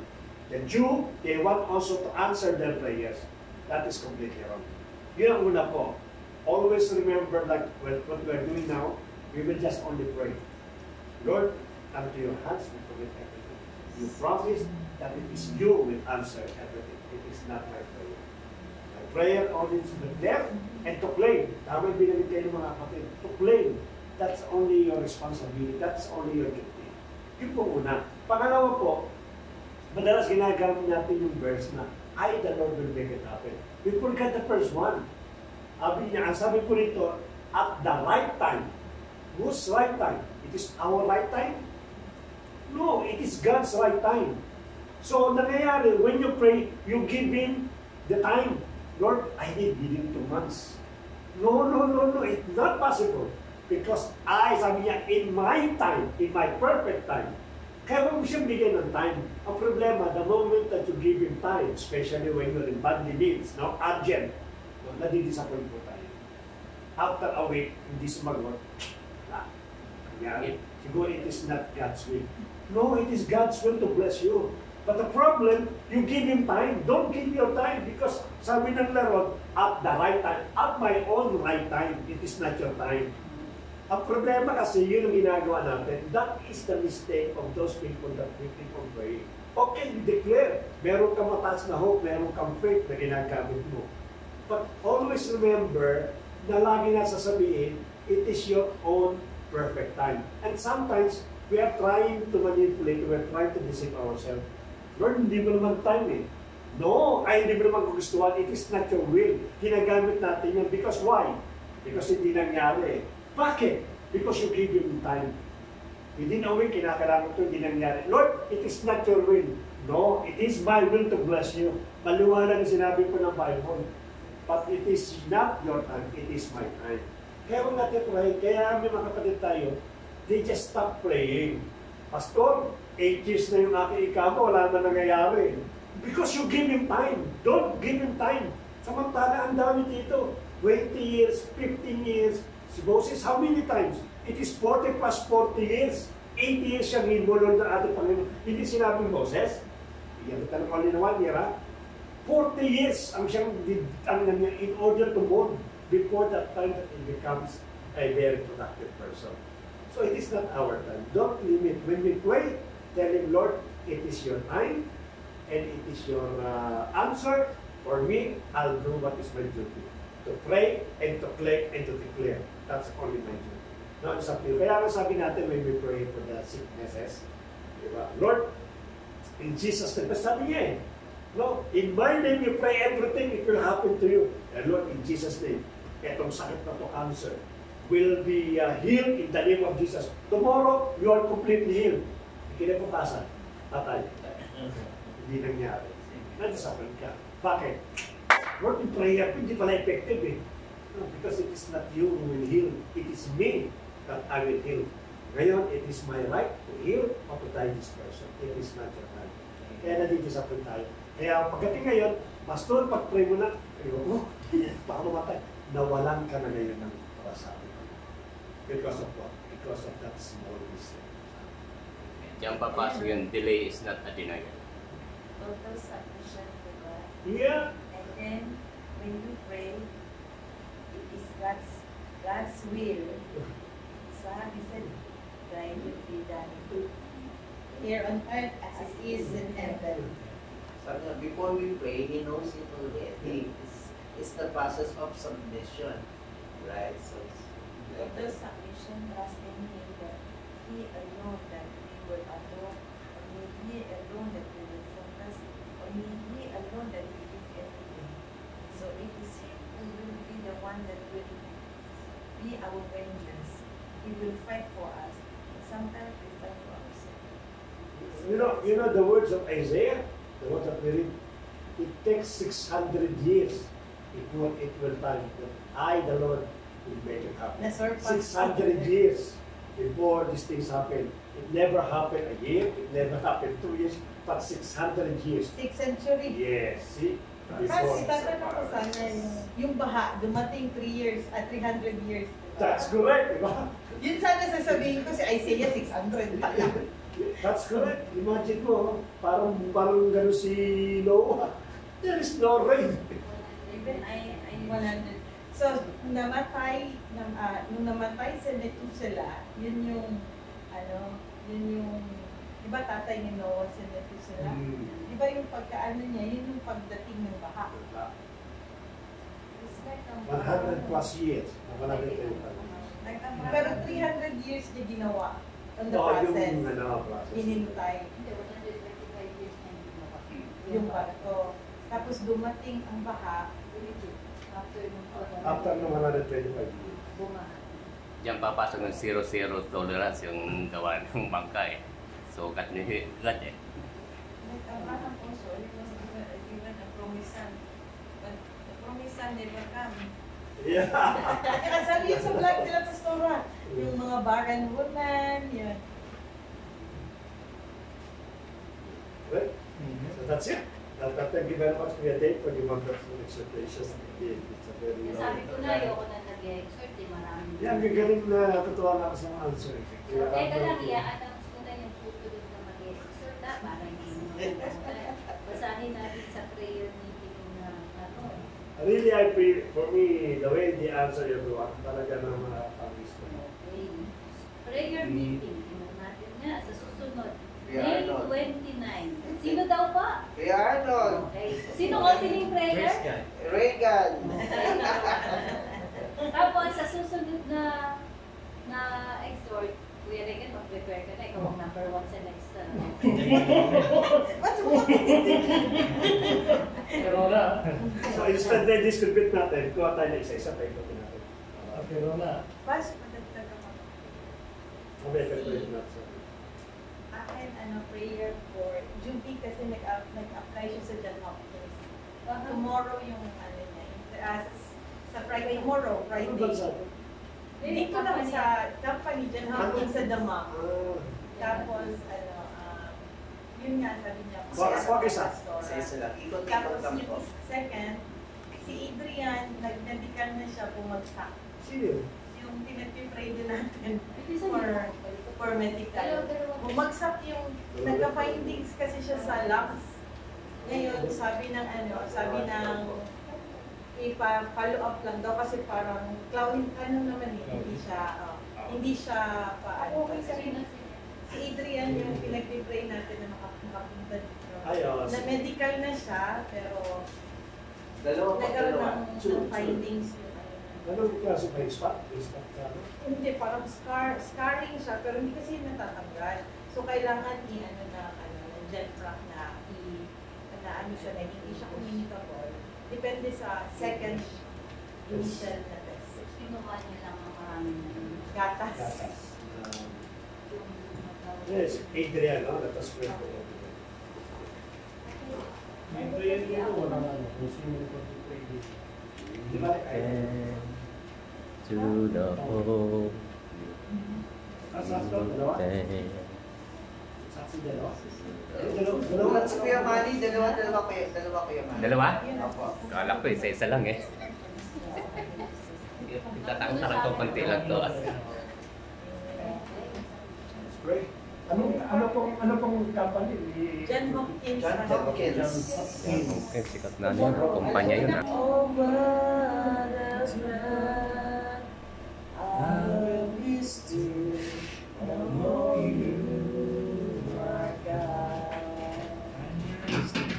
Speaker 9: The Jew, they want also to answer their prayers. That is completely wrong. Yun ang una po. Always remember like what we are doing now, we will just only pray. Lord, unto your hands we commit everything. You promised that it is you who will answer everything. It is not my prayer. My prayer only is to declare and to claim. Tama yung binigay kayo ng mga kapatid. To claim. That's only your responsibility. That's only your duty. Yun po una. Pangalawa po, madalas ginagamit natin yung verse na, I, the Lord, will make it happen. We forgot the first one. Ang sabi po nito, at the right time. Whose right time? It is our right time? No, it is God's right time. So, nangyayari, when you pray, you give Him the time. Lord, I need within 2 months. No, it's not possible. Because sabi niya, in my time, in my perfect time, kaya mo siyang bigyan ng time. Ang problema, the moment that you give Him time, especially when you're in badly needs, no, urgent, no, nadidisappoint po tayo. After a week, hindi sumagot, siguro it is not God's will. No, it is God's will to bless you. But the problem, you give Him time. Don't give your time because sabi ng Lord, at the right time, at my own right time, it is not your time. Ang problema kasi, yun ang ginagawa natin. That is the mistake of those people that we keep on praying. Okay, you declare. Meron kang mataas na hope, meron kang faith na ginagamit mo. But always remember na lagi na sasabihin, it is your own perfect time. And sometimes, we are trying to manipulate, we are trying to deceive ourselves. Lord, hindi mo naman time eh. No, hindi mo naman gugustuhan. It is not your will. Ginagamit natin yan. Because why? Because hindi nangyari eh. Bakit? Because you give Him time. Within a week, kinakailangan ito, hindi nangyari. Lord, it is not your will. No, it is my will to bless you. Maliwanag ang sinabi ko ng Bible. But it is not your time, it is my time. Kaya kung natin pray, kaya may mga kapatid tayo, they just stop praying. Pastor, 8 years na yung aking ikamo, wala na nangyayari. Because you give Him time. Don't give Him time. Samantala, ang dami dito. 20 years, 15 years, si Moses, how many times? It is 40 plus 40 years. 80 years siyang involved na ating Panginoon. Hindi sinabi Moses, bigyan kita ng only na 1 year, ha? 40 years ang siyang in order to mold before that time that he becomes a very productive person. So it is not our time. Don't limit. When we pray, tell Him, Lord, it is your time and it is your answer. For me, I'll do what is my duty. To pray and to claim and to declare. That's only my duty. No, it's up to you. Kaya sabi natin when we pray for the sicknesses, diba? Lord, in Jesus' name, sabi niya eh, no, in my name you pray everything, it will happen to you. And Lord, in Jesus' name, etong sakit na to, cancer, will be healed in the name of Jesus. Tomorrow, you are completely healed. Kinabukasan, patay. Hindi nangyari. Nag-disappoint ka. Bakit? Lord, in prayer, hindi pala effective eh. No, because it is not you who will heal. It is me that I will heal. Ngayon, it is my right to heal or to die this person. It is not your right. Kaya nadidisappoint tayo. Kaya pagdating ngayon, Pastor, pag-pray mo na, baka mamatay. Nawalan ka na ngayon ng parasabi. Because of what? Because of that small mistake.
Speaker 6: Diyan papasok yung delay is not a denial.
Speaker 7: Total submission to God.
Speaker 9: Yeah.
Speaker 7: And then, when you pray, it is God's will. So, He said, Thy will be done
Speaker 5: Here on earth as it is in heaven.
Speaker 3: Sabi nga, before we pray, He knows it already. It's the process of submission. Right? So,
Speaker 7: total submission, trusting Him that He alone that we will adore, only He alone that we will focus, only He alone that we give everything. So it is He who will be the one that will be our vengeance. He will fight for us. And sometimes we fight for ourselves.
Speaker 9: You know the words of Isaiah, the ones that we read, it takes 600 years before it will time that I, the Lord, will make it happen. 600 years. before these things happen. It never happened a year, it never happened 2 years, but 600 years.
Speaker 5: 6th century.
Speaker 9: Yes, see?
Speaker 5: Kasi
Speaker 9: Before.
Speaker 5: tatanong ko sana yung baha, dumating 3 years at 300 years.
Speaker 9: That's correct, di ba?
Speaker 5: Yun sana sasabihin ko si Isaiah 600 pala.
Speaker 9: That's correct. Imagine mo, parang gano'n si Noah. There is no rain.
Speaker 5: Even I 100. So, namatay, nung namatay si Methuselah, yun yung, di ba tatay ni Noah si Methuselah? Di ba yung pagkaano niya, yun yung pagdating ng baha.
Speaker 9: 100 plus years.
Speaker 5: Pero 300 years niya ginawa on the process.
Speaker 9: Process.
Speaker 5: Hinintay
Speaker 4: Hindi, 125 years na yung ginawa.
Speaker 5: yung barko. Tapos dumating ang baha,
Speaker 4: After nung
Speaker 9: After ng 125 years.
Speaker 4: bumaha.
Speaker 6: Diyan papasok ng 0 tolerance yung gawa ng bangka eh. So, kat ni God eh.
Speaker 2: Like Abraham also, he was given a promised son. But the promised son never come.
Speaker 9: Yeah.
Speaker 5: kaya sabi yun sa vlog nila sa Torah, yung mga barren woman, yun.
Speaker 9: Right? So that's it. Thank you very much for your day, for the wonderful exhortations. It's a very
Speaker 4: Sabi ko na, ayoko na nag-exhort, eh, marami.
Speaker 9: Yan, gagaling na natutuwa na ako sa mga answer.
Speaker 4: So, teka lang, i-announce ko na yung susunod na mag-exhort na, para hindi mo basahin natin sa prayer meeting na ano.
Speaker 9: Really, I feel, for me, the way they answer everyone, talaga na makapangis ko.
Speaker 4: Okay. Prayer meeting, tingnan natin nga sa susunod.
Speaker 3: Yeah,
Speaker 4: May
Speaker 3: Arnold.
Speaker 4: 29. Sino daw pa?
Speaker 3: Kaya Arnold,
Speaker 4: Okay. Sino opening prayer?
Speaker 3: Reagan.
Speaker 4: Tapos sa susunod na exhort, Kuya Regan, mag-prepare ka na. Ikaw ang number 1 sa next.
Speaker 1: Pero na.
Speaker 9: So instead na distribute natin, kuha tayo na isa-isa tayo ikutin natin.
Speaker 1: Pero na.
Speaker 5: Pas, madagdag ako.
Speaker 9: Mamaya calculate natin.
Speaker 5: Akin, prayer for Juby kasi nag-apply siya sa John Hopkins. Tomorrow yung niya, sa Friday, tomorrow,
Speaker 9: Ano
Speaker 5: Friday.
Speaker 9: ba sa
Speaker 5: Dito lang sa company John Hopkins sa Damam. Tapos, yun nga, sabi niya.
Speaker 9: Wag isa.
Speaker 3: Isa lang. Ikot-ikot
Speaker 5: Tapos
Speaker 3: lang
Speaker 5: yung
Speaker 3: po.
Speaker 5: second, si Adrian, nag-medical na siya bumagsak.
Speaker 9: Sino?
Speaker 5: Yung pinag-pray din natin
Speaker 4: For
Speaker 5: for medical. Bumagsak yung, nagka-findings kasi siya sa lungs. Ngayon, sabi ng ipa-follow up lang daw kasi parang clown, naman hindi siya paano. Si Adrian yung pinag-pray natin na makapunta dito. Na medical na siya, pero
Speaker 3: Dalawa po,
Speaker 5: nagkaroon
Speaker 3: dalawa.
Speaker 5: ng findings yung
Speaker 9: Anong klase ba yung spot?
Speaker 5: hindi, parang scarring siya, pero hindi kasi natatanggal. So, kailangan jet track na siya, na hindi siya communicable. Depende sa second initial na test.
Speaker 4: Sinuha niya lang ang maraming
Speaker 5: Gatas.
Speaker 9: Yes, Adrian, no? That was great.
Speaker 1: May prayer dito, wala na. Kung sino yung pag-pray dito.
Speaker 9: Di ba?
Speaker 6: To the hope.
Speaker 9: Dalawa? Saksi dalawa?
Speaker 3: Dalawa sa Kuya Manny, dalawa Kuya Manny.
Speaker 6: Dalawa?
Speaker 3: Opo.
Speaker 6: Kala ko isa-isa lang eh. Itatangtaran ko konti lang to.
Speaker 9: Pray. Ano pong company?
Speaker 5: John Hopkins.
Speaker 3: John Hopkins.
Speaker 6: Okay, sikat na yun. Kumpanya yun ah.
Speaker 7: Over the flood, I will be still and know you, my God. Sing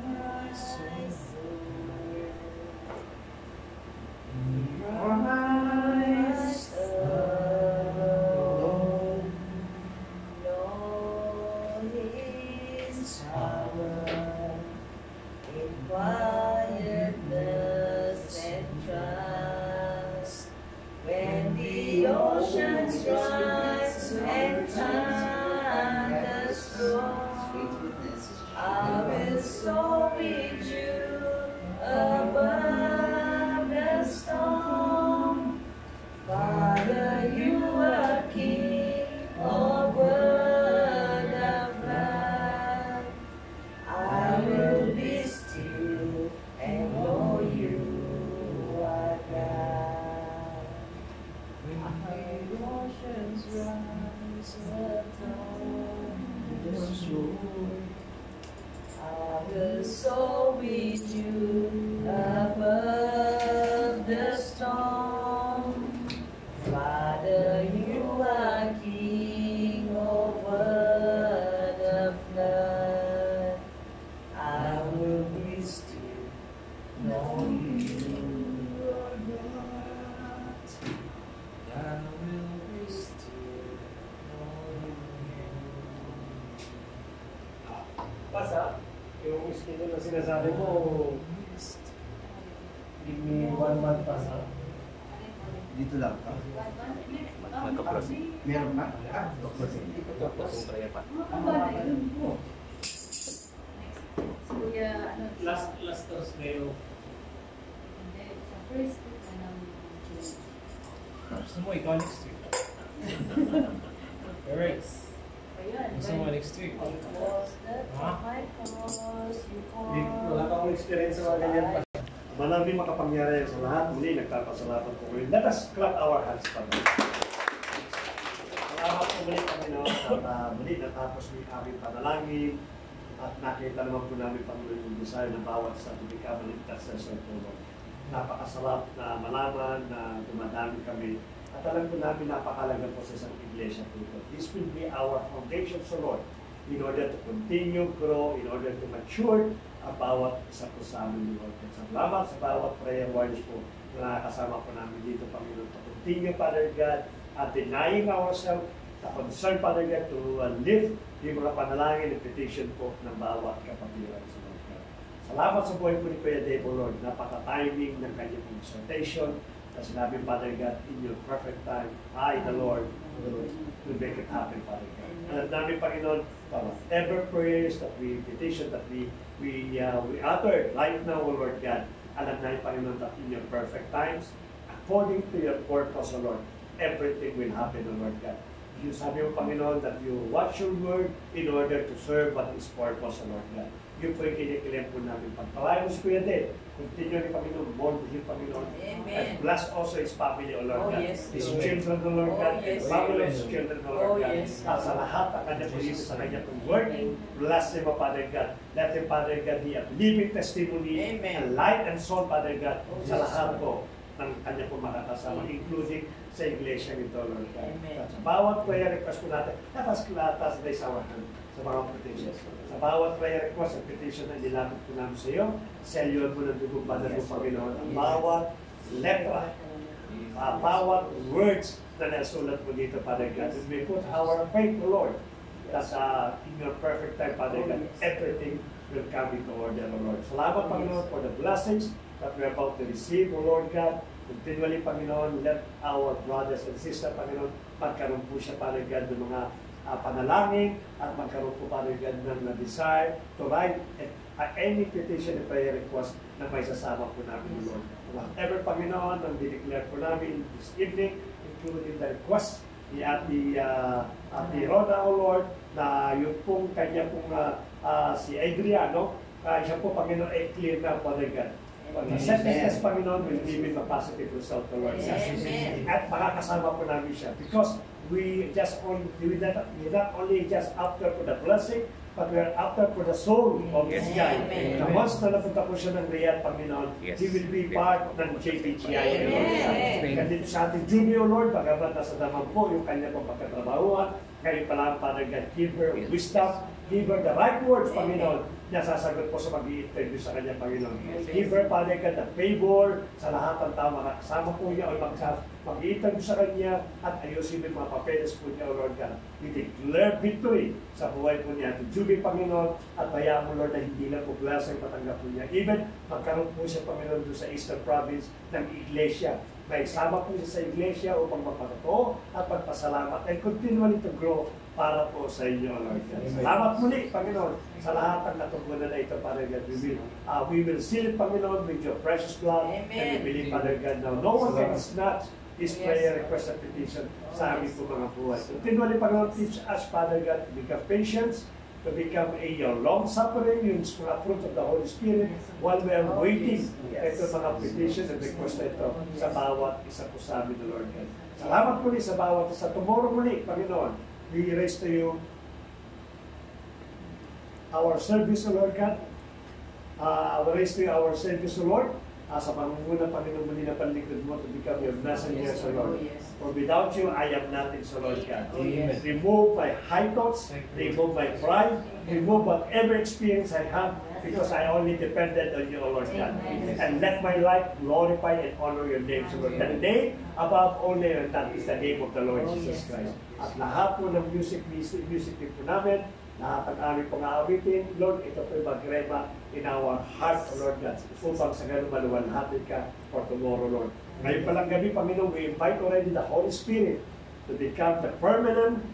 Speaker 7: my soul. Christ alone, know His power in quietness and trust. When the oceans rise and thunders roar,
Speaker 3: Sweet witness.
Speaker 7: I will soar with you above the storm.
Speaker 8: joy.
Speaker 7: I will soar with you above the storm. Father, you are King over the flood. I will be still, knowing you are God. I will be still, knowing you.
Speaker 1: Pasa, yung schedule na sinasabi mo, give me 1 month pasa.
Speaker 3: Dito lang ka.
Speaker 6: Nagka-plus.
Speaker 3: Meron na?
Speaker 6: Plus yung prayer pa.
Speaker 5: Kuya, ano?
Speaker 1: Last Thursday,
Speaker 4: Hindi, sa first week na ng June.
Speaker 8: Gusto mo ikaw next week? Alright.
Speaker 5: Ayun.
Speaker 8: Gusto mo next week?
Speaker 7: Because the
Speaker 8: Huh?
Speaker 7: my cause you
Speaker 1: wala pa akong experience sa mga ganyan pa.
Speaker 9: Maraming makapangyarihan sa lahat. Muli, nagpapasalamat po kayo. Let us clap our hands pa. Salamat po muli, Panginoon. At muli, natapos yung aming panalangin. At nakita naman po namin, Panginoon, yung desire na bawat sa tumikabaligtas sa Lord. Napakasarap na malaman na dumadami kami. At alam ko namin napakalaga po sa isang iglesia po ito. This will be our foundation sa Lord in order to continue, grow, in order to mature ang bawat isa po sa amin, Lord. Salamat sa bawat prayer warriors po na nakakasama po namin dito, Panginoon. To continue, Father God, at denying ourselves, to concern, Father God, to lift yung mga panalangin and petition po ng bawat kapatiran sa Lord God. Salamat sa buhay po ni Kuya Debo, Lord. Napaka-timing ng kanyang exhortation. Na sinabi, Father God, in your perfect time, I, the Lord, will make it happen, Father God. And ang dami, Panginoon, ever prayers that we petition, that we utter right now, O Lord God, alam namin, Panginoon, that in your perfect times, according to your purpose, O Lord, everything will happen, O Lord God. You sabi mo, Panginoon, that you watch your word in order to serve what is purpose, O Lord God. Yun po yung kinikilim po namin. Pagpalain mo si Kuya Dave, continue ni Panginoon, more with you, Panginoon.
Speaker 7: Amen.
Speaker 9: And bless also his family, O Lord
Speaker 7: Oh,
Speaker 9: God.
Speaker 7: yes,
Speaker 9: His
Speaker 7: Lord.
Speaker 9: children, O Lord
Speaker 7: Oh,
Speaker 9: God.
Speaker 7: yes,
Speaker 9: The family of
Speaker 8: Lord.
Speaker 9: his children, O Lord
Speaker 7: Oh,
Speaker 9: God.
Speaker 7: yes,
Speaker 9: At sa lahat ng kanya po dito, sa kanya pong work, bless him, O Father God. Let him, Father God, be a living testimony,
Speaker 7: Amen.
Speaker 9: a light and soul, Father God,
Speaker 7: Oh,
Speaker 9: sa
Speaker 7: yes,
Speaker 9: lahat
Speaker 7: Lord.
Speaker 9: po ng kanya po makakasama, including sa iglesia nito, Lord God.
Speaker 7: Amen.
Speaker 9: At sa bawat prayer request po natin, let us raise our hand sa mga petitions. Sa bawat prayer request at petition na nilapit po namin sa iyo, sa iyo po ng dugong banal mo, Panginoon. Ang bawat letra, bawat words na nasulat mo dito, Father God. And we put our faith, O Lord, that in your perfect time, Father God, everything will come into order, O Lord. Salamat, Panginoon, for the blessings that we're about to receive, O Lord God. Continually, Panginoon, let our brothers and sisters, Panginoon, magkaroon po siya, Father God, ng mga panalangin at magkaroon po, Father God, ng desire to write any petition and prayer request na may sasama po namin, Lord. Whatever, Panginoon, ang dineclare po namin this evening, including the request ni Ate Rhoda, O Lord, na yung pong kanya pong si Adriano, siya po, Panginoon, ay clear na, Father God. The sentence, Panginoon, will give him a positive result, O Lord.
Speaker 7: Amen.
Speaker 9: At makakasama po namin siya because we not only just after for the blessing, but we are after for the soul of this guy.
Speaker 7: Amen.
Speaker 9: Na once na napunta po siya ng Riyadh, Panginoon,
Speaker 6: Yes.
Speaker 9: he will be part ng JPGI.
Speaker 7: Amen.
Speaker 9: Kasi sa ating Junior, Lord, bagamat nasa naman po yung kanya pong pagkatrabahuan, kayo pala, Father God, give her wisdom, give her the right words, Panginoon, na sasagot po sa mag-i-interview sa kanya, Panginoon. Give her, Father God, the favor sa lahat ng tao, makakasama po niya o mag-i-interview sa kanya at ayusin yung mga papeles po niya, O Lord God. We declare victory sa buhay po niya. Tujubi, Panginoon, at bayaan mo, Lord, na hindi na po blessing patanggap po niya. Even magkaroon po siya, Panginoon, doon sa Eastern Province ng Iglesia. May sama po siya sa Iglesia upang magpatotoo at magpasalamat and continually to grow para po sa inyo, Lord God. Salamat muli, Panginoon, sa lahat ng natugunan na ito, Father God. We will seal it, Panginoon, with your precious blood.
Speaker 7: Amen.
Speaker 9: And we believe, Father God, now no one can snatch this prayer request and petition sa aming po mga buhay. Continually, Panginoon, teach us, Father God, to become patient, to become a long-suffering, yung mga fruit of the Holy Spirit, while we are waiting ito mga petition and request na ito sa bawat isa po sa amin, Lord God. Salamat muli sa bawat isa. Tomorrow muli, Panginoon, we raise to you our service, O Lord God. Raise to our service, O Lord. Sa pangunguna, Panginoon, muli na panlikod mo to become your messengers, O Lord. For without you, I am nothing, so Lord God.
Speaker 1: Yes.
Speaker 9: Remove my high thoughts, remove my pride, remove whatever experience I have, because I only depended on you, O Lord God. And let my life glorify and honor your name, so Lord. The name above all name, and that is the name of the Lord Jesus Christ. At lahat po ng music din po namin, lahat ng aming pang-aawitin, Lord, ito po magrema in our heart, O Lord God, upang sa ganun maluwalhatin ka for tomorrow, Lord. Ngayon palang gabi, Panginoon, we invite already the Holy Spirit to become the permanent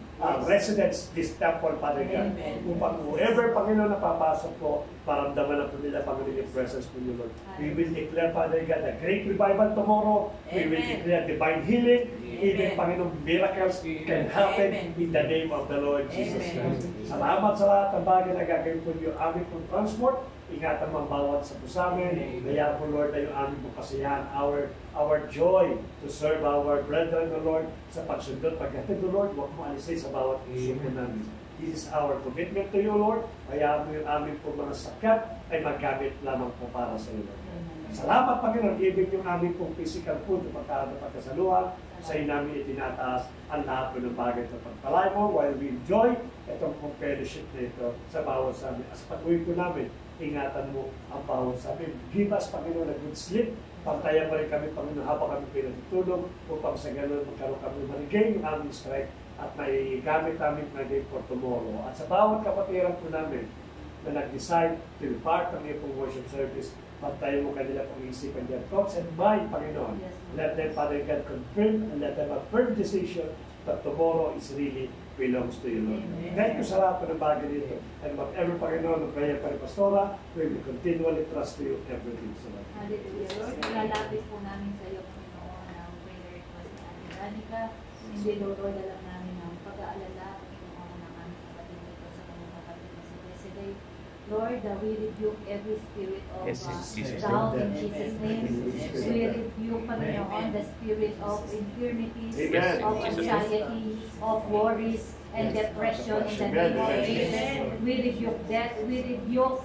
Speaker 9: residence this temple, Father God. Upang whoever, Panginoon, napapasok po, maramdaman na po nila, Panginoon, yung presence po niyo, Lord. We will declare, Father God, a great revival tomorrow. We will declare divine healing. Even, Panginoon, miracles can happen in the name of the Lord Jesus Christ. Salamat sa lahat ng bagay na gagawin po niyo aming pong transport. Ingatan mang bawat sa po sa amin. Kaya po, Lord, na yung aming pong kasiyahan, our joy to serve our brethren, O Lord, sa pagsundot, paghatid, O Lord, huwag mo alisin sa bawat isip po namin. This is our commitment to you, Lord. Kaya mo yung aming pong mga sakat ay magamit lamang po para sa iyo, Lord. Salamat, Panginoon, even yung aming pong physical food na pagkasaluhan, sa iyo namin itinataas ang lahat po ng bagay sa pagpalay mo while we enjoy itong pong fellowship na ito sa bawat sa amin. As pag-uwi ko namin, ingatan mo ang bawat sa amin. Give us, Panginoon, a good sleep. Pantayan mo rin kami, Panginoon, habang kami pinatutulog upang sa ganun magkaroon kami ma-regain yung aming strength at may gamit namin na day for tomorrow. At sa bawat kapatiran po namin na nag-decide to be part ng iyong worship service, pantayan mo kanila pang-isipan their thoughts and mind, Panginoon.
Speaker 4: Yes,
Speaker 9: Let them, Father God, confirm and let them have firm decision that tomorrow is really belongs to you, Lord. Thank you sa lahat ng bagay dito. And whatever, Panginoon, ng prayer pa rin Pastora, we will continually trust to you everything. So, Lord.
Speaker 4: Hallelujah. Lord, nilalapit po namin sa iyo, Panginoon, ang prayer request ni Ate Danica. Hindi, Lord, alam namin ang pag-aalala, Panginoon, ng aming kapatid dito sa kanyang kapatid na si President. Lord, we rebuke every spirit of doubt in Jesus' name. We rebuke, Panginoon, the spirit of infirmities,
Speaker 9: Amen.
Speaker 4: of anxiety, of worries, and depression in the name of Jesus. We rebuke that. We rebuke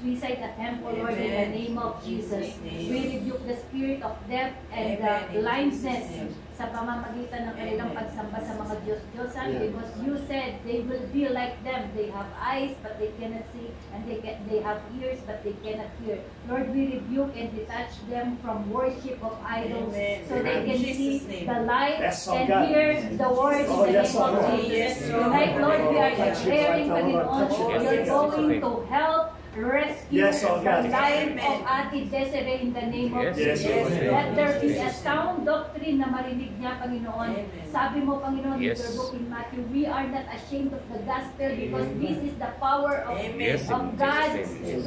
Speaker 4: suicide attempt, O Lord, in the name of Jesus. We rebuke the spirit of death and blindness sa pamamagitan ng kanilang pagsamba sa mga Diyos-Diyosan, because you said they will be like them. They have eyes but they cannot see, and they have ears but they cannot hear. Lord, we rebuke and detach them from worship of idols so they can see the light and hear the words in the name of Jesus. Tonight, Lord, we are declaring, Panginoon, you're going to help rescue the life of Ate Desiree in the name of Jesus. Let there be a sound doctrine na marinig niya, Panginoon. Sabi mo, Panginoon, in your book in Matthew, we are not ashamed of the gospel because this is the power of God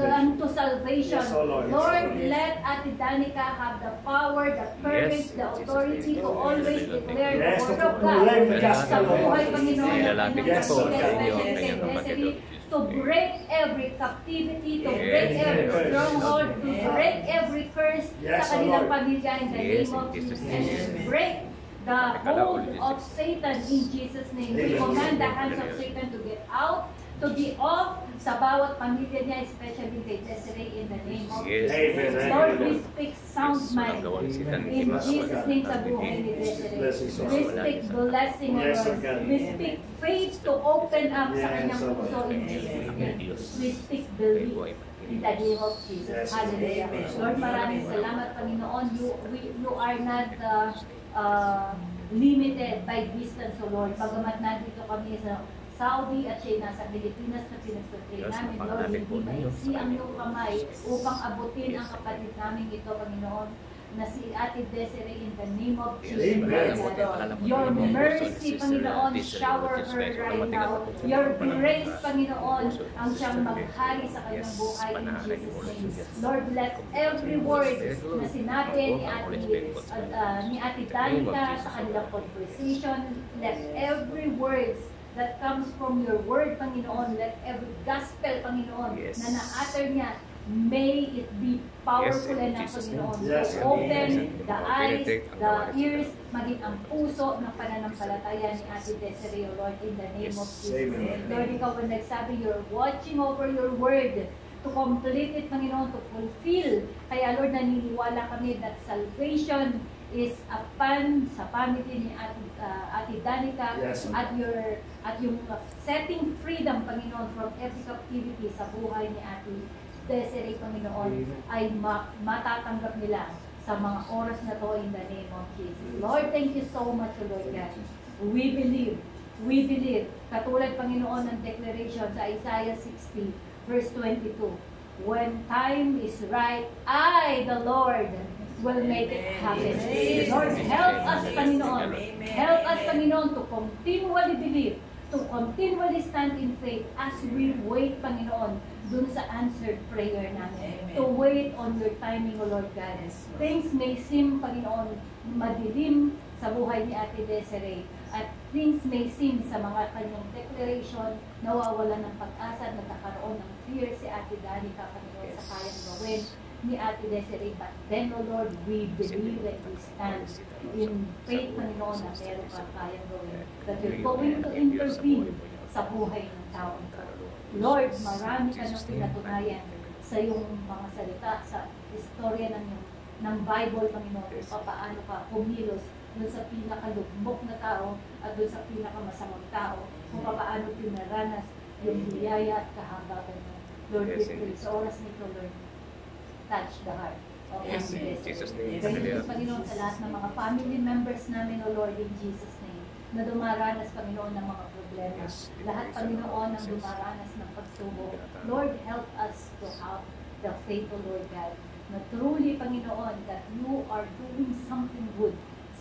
Speaker 4: unto salvation. Lord, let Ate Danica have the power, the courage, the authority to always declare the word of God. Sa buhay, Panginoon, to break every captivity, to break every stronghold, to break every curse sa kanilang pamilya in the name of Jesus. And break the hold of Satan in Jesus' name. We command the hands of Satan to get out, to be off sa bawat pamilya niya, especially kay Desiree, in the name of Jesus. Lord, we speak sound mind in Jesus' name sa buhay ni Desiree. We speak blessing, O Lord. We speak faith to open up sa kanyang puso in Jesus' name. We speak belief in the name of Jesus. Hallelujah. Lord, maraming salamat, Panginoon. You are not limited by distance, O Lord. Pagamat nandito kami sa Saudi at siya nasa Pilipinas na pinagsutrain namin, Lord, hindi maiksi ang iyong kamay upang abutin ang kapatid namin ito, Panginoon, na si Ate Desiree, in the name of Jesus. Your mercy, Panginoon, shower her right now. Your grace, Panginoon, ang siyang maghari sa kanyang buhay in Jesus' name. Lord, let every word na sinabi ni Ate Danica sa kanilang conversation, let every words that comes from your word, Panginoon, let every gospel, Panginoon, na na-utter niya May it be powerful
Speaker 8: Yes, in
Speaker 4: enough,
Speaker 8: Jesus'
Speaker 4: Panginoon,
Speaker 9: name. Yes,
Speaker 4: to open
Speaker 9: amen.
Speaker 4: the eyes, the ears, maging ang puso ng pananampalataya ni Ate Desiree, O Lord, in the name of Jesus.
Speaker 9: Amen.
Speaker 4: Lord, ikaw ang nagsabi, you're watching over your word to complete it, Panginoon, to fulfill. Kaya, Lord, naniniwala kami that salvation is upon sa family ni Ate Danica,
Speaker 9: Yes.
Speaker 4: at yung setting freedom, Panginoon, from every captivity sa buhay ni Ate Desiree, Panginoon, ay matatanggap nila sa mga oras na to in the name of Jesus. Lord, thank you so much, O Lord God. We believe, katulad, Panginoon, ng declaration sa Isaiah 60, verse 22, when time is right, I, the Lord, will make it happen. Lord, help us, Panginoon. Help us, Panginoon, to continually believe, to continually stand in faith as we wait, Panginoon, dun sa answered prayer namin. To wait on your timing, O Lord God. Things may seem, Panginoon, madilim sa buhay ni Ate Desiree, at things may seem sa mga kanyang declaration, nawawala ng pag-asa, nagkakaroon ng fear si Ate Danica, Panginoon, sa kayang gawin ni Ate Desiree. But then, O Lord, we believe that we stand in faith, Panginoon, na meron kang kayang gawin, that you're going to intervene sa buhay ng tao. Lord, marami ka nang pinatunayan sa iyong mga salita, sa istorya ng Bible, Panginoon, kung paano ka kumilos dun sa pinakalugmok na tao at dun sa pinakamasamang tao, kung paano pinaranas yung biyaya at kahabagan mo. Lord, we pray sa oras nito, Lord, touch the heart of
Speaker 8: Yes,
Speaker 4: Ate
Speaker 8: in
Speaker 4: Desiree.
Speaker 8: Jesus' name.
Speaker 4: Thank you, Panginoon, sa lahat ng mga family members namin, O Lord, in Jesus' name, na dumaranas, Panginoon, ng mga problema.
Speaker 8: Yes.
Speaker 4: Lahat, Panginoon, ng dumaranas ng pagsubok. Lord, help us to have the faith, O Lord God, na truly, Panginoon, that you are doing something good,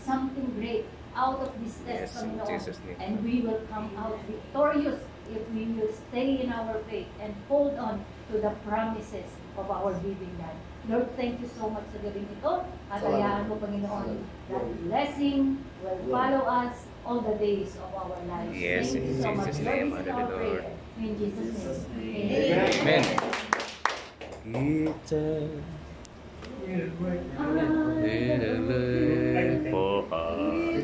Speaker 4: something great out of this test,
Speaker 8: Yes, in
Speaker 4: Panginoon.
Speaker 8: Jesus' name.
Speaker 4: And we will come out victorious if we will stay in our faith and hold on to the promises of our living God. Lord, thank you so much sa gabing ito. At hayaan mo, Panginoon, that blessing will follow us all the days of our lives.
Speaker 8: Yes,
Speaker 4: Thank you
Speaker 8: in
Speaker 4: so much.
Speaker 8: Jesus'
Speaker 4: Lord,
Speaker 8: name.
Speaker 4: this is our
Speaker 8: Hallelujah,
Speaker 4: prayer. In Jesus' name.
Speaker 8: Amen.
Speaker 1: Right now.
Speaker 8: Little for us.